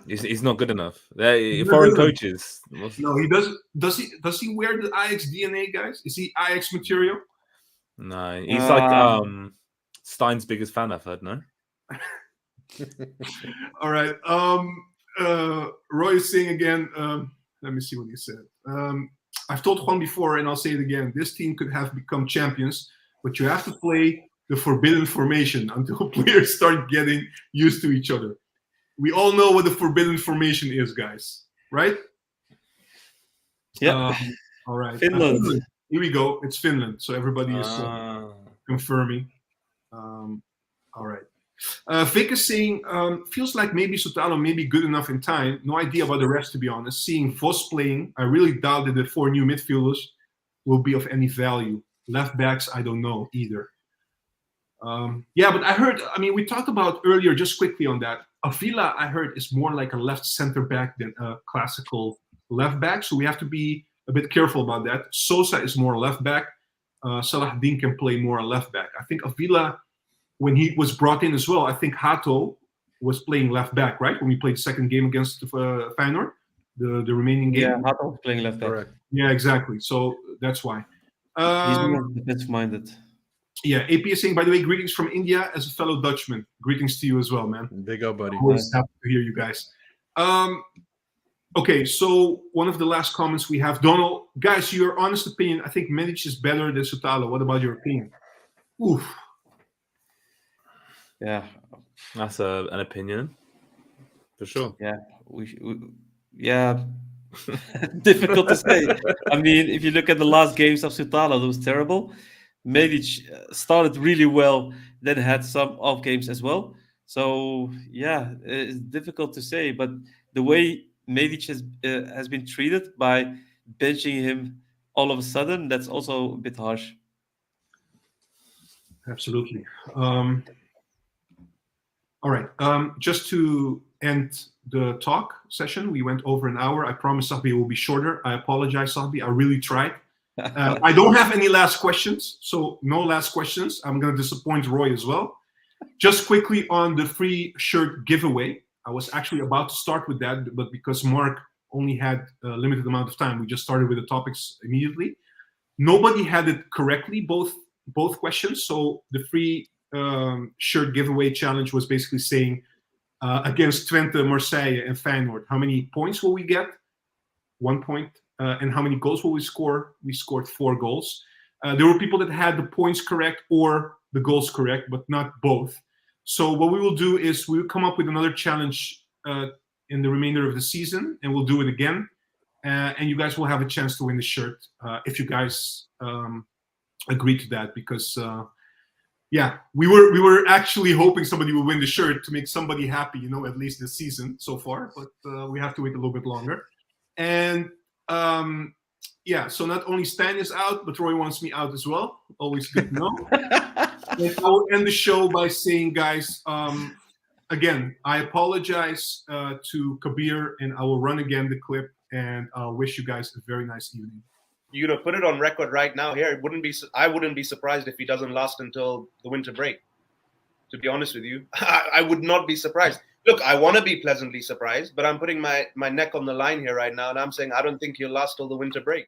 Speaker 2: He's not good enough. Foreign coaches.
Speaker 1: No, he does. Does he wear the Ajax DNA, guys? Is he Ajax material?
Speaker 2: No, he's like Stein's biggest fan. I've heard. No.
Speaker 1: All right. Roy is saying again. Let me see what he said. I've told Juan before, and I'll say it again. This team could have become champions, but you have to play the forbidden formation until players start getting used to each other. We all know what the forbidden formation is, guys. Right?
Speaker 6: Yeah.
Speaker 1: All right.
Speaker 6: Finland.
Speaker 1: Here we go. It's Finland. So everybody is confirming. All right. Vic is saying, feels like maybe Sotalo may be good enough in time. No idea about the rest, to be honest. Seeing Vos playing, I really doubt that the 4 new midfielders will be of any value. Left backs, I don't know either. Yeah, but I heard, we talked about earlier, just quickly on that. Avila, I heard, is more like a left center back than a classical left back. So we have to be a bit careful about that. Sosa is more left back. Salahdin can play more left back. I think Avila, when he was brought in as well, I think Hato was playing left back, right? When we played the second game against Feyenoord, the remaining game.
Speaker 6: Yeah, Hato was playing left back.
Speaker 4: Correct.
Speaker 1: Yeah, exactly. So that's why.
Speaker 6: He's more defense-minded.
Speaker 1: Yeah, AP is saying, by the way, greetings from India as a fellow Dutchman. Greetings to you as well, man.
Speaker 4: Big up, buddy.
Speaker 1: Always happy to hear you guys. Okay, so one of the last comments we have, Donald. Guys, your honest opinion, I think Medic is better than Sotalo. What about your opinion? Oof.
Speaker 6: Yeah,
Speaker 2: That's an opinion, for sure.
Speaker 6: yeah, yeah. Difficult to say. If you look at the last games of Sutalo, it was terrible. Medic started really well, then had some off games as well. So yeah, it's difficult to say. But the way Medic has been treated by benching him all of a sudden, that's also a bit harsh.
Speaker 1: Absolutely. All right. Just to end the talk session, we went over an hour. I promise Sahbi will be shorter. I apologize, Sahbi. I really tried. I don't have any last questions, so no last questions. I'm going to disappoint Roy as well. Just quickly on the free shirt giveaway. I was actually about to start with that, but because Mark only had a limited amount of time, we just started with the topics immediately. Nobody had it correctly, both questions. So the free shirt giveaway challenge was basically saying against Twente, Marseille, and Feyenoord, how many points will we get? 1 point. And how many goals will we score? We scored 4 goals. There were people that had the points correct or the goals correct, but not both. So what we will do is we'll come up with another challenge in the remainder of the season, and we'll do it again. And you guys will have a chance to win the shirt if you guys agree to that, because yeah, we were actually hoping somebody would win the shirt to make somebody happy, at least this season so far, but we have to wait a little bit longer. And yeah, so not only Steijn is out, but Roy wants me out as well. Always good to know. And I will end the show by saying, guys, again, I apologize to Kabir, and I will run again the clip, and I'll wish you guys a very nice evening.
Speaker 5: put it on record right now here. I wouldn't be surprised if he doesn't last until the winter break. To be honest with you, I would not be surprised. Look, I want to be pleasantly surprised, but I'm putting my neck on the line here right now, and I'm saying I don't think he'll last till the winter break.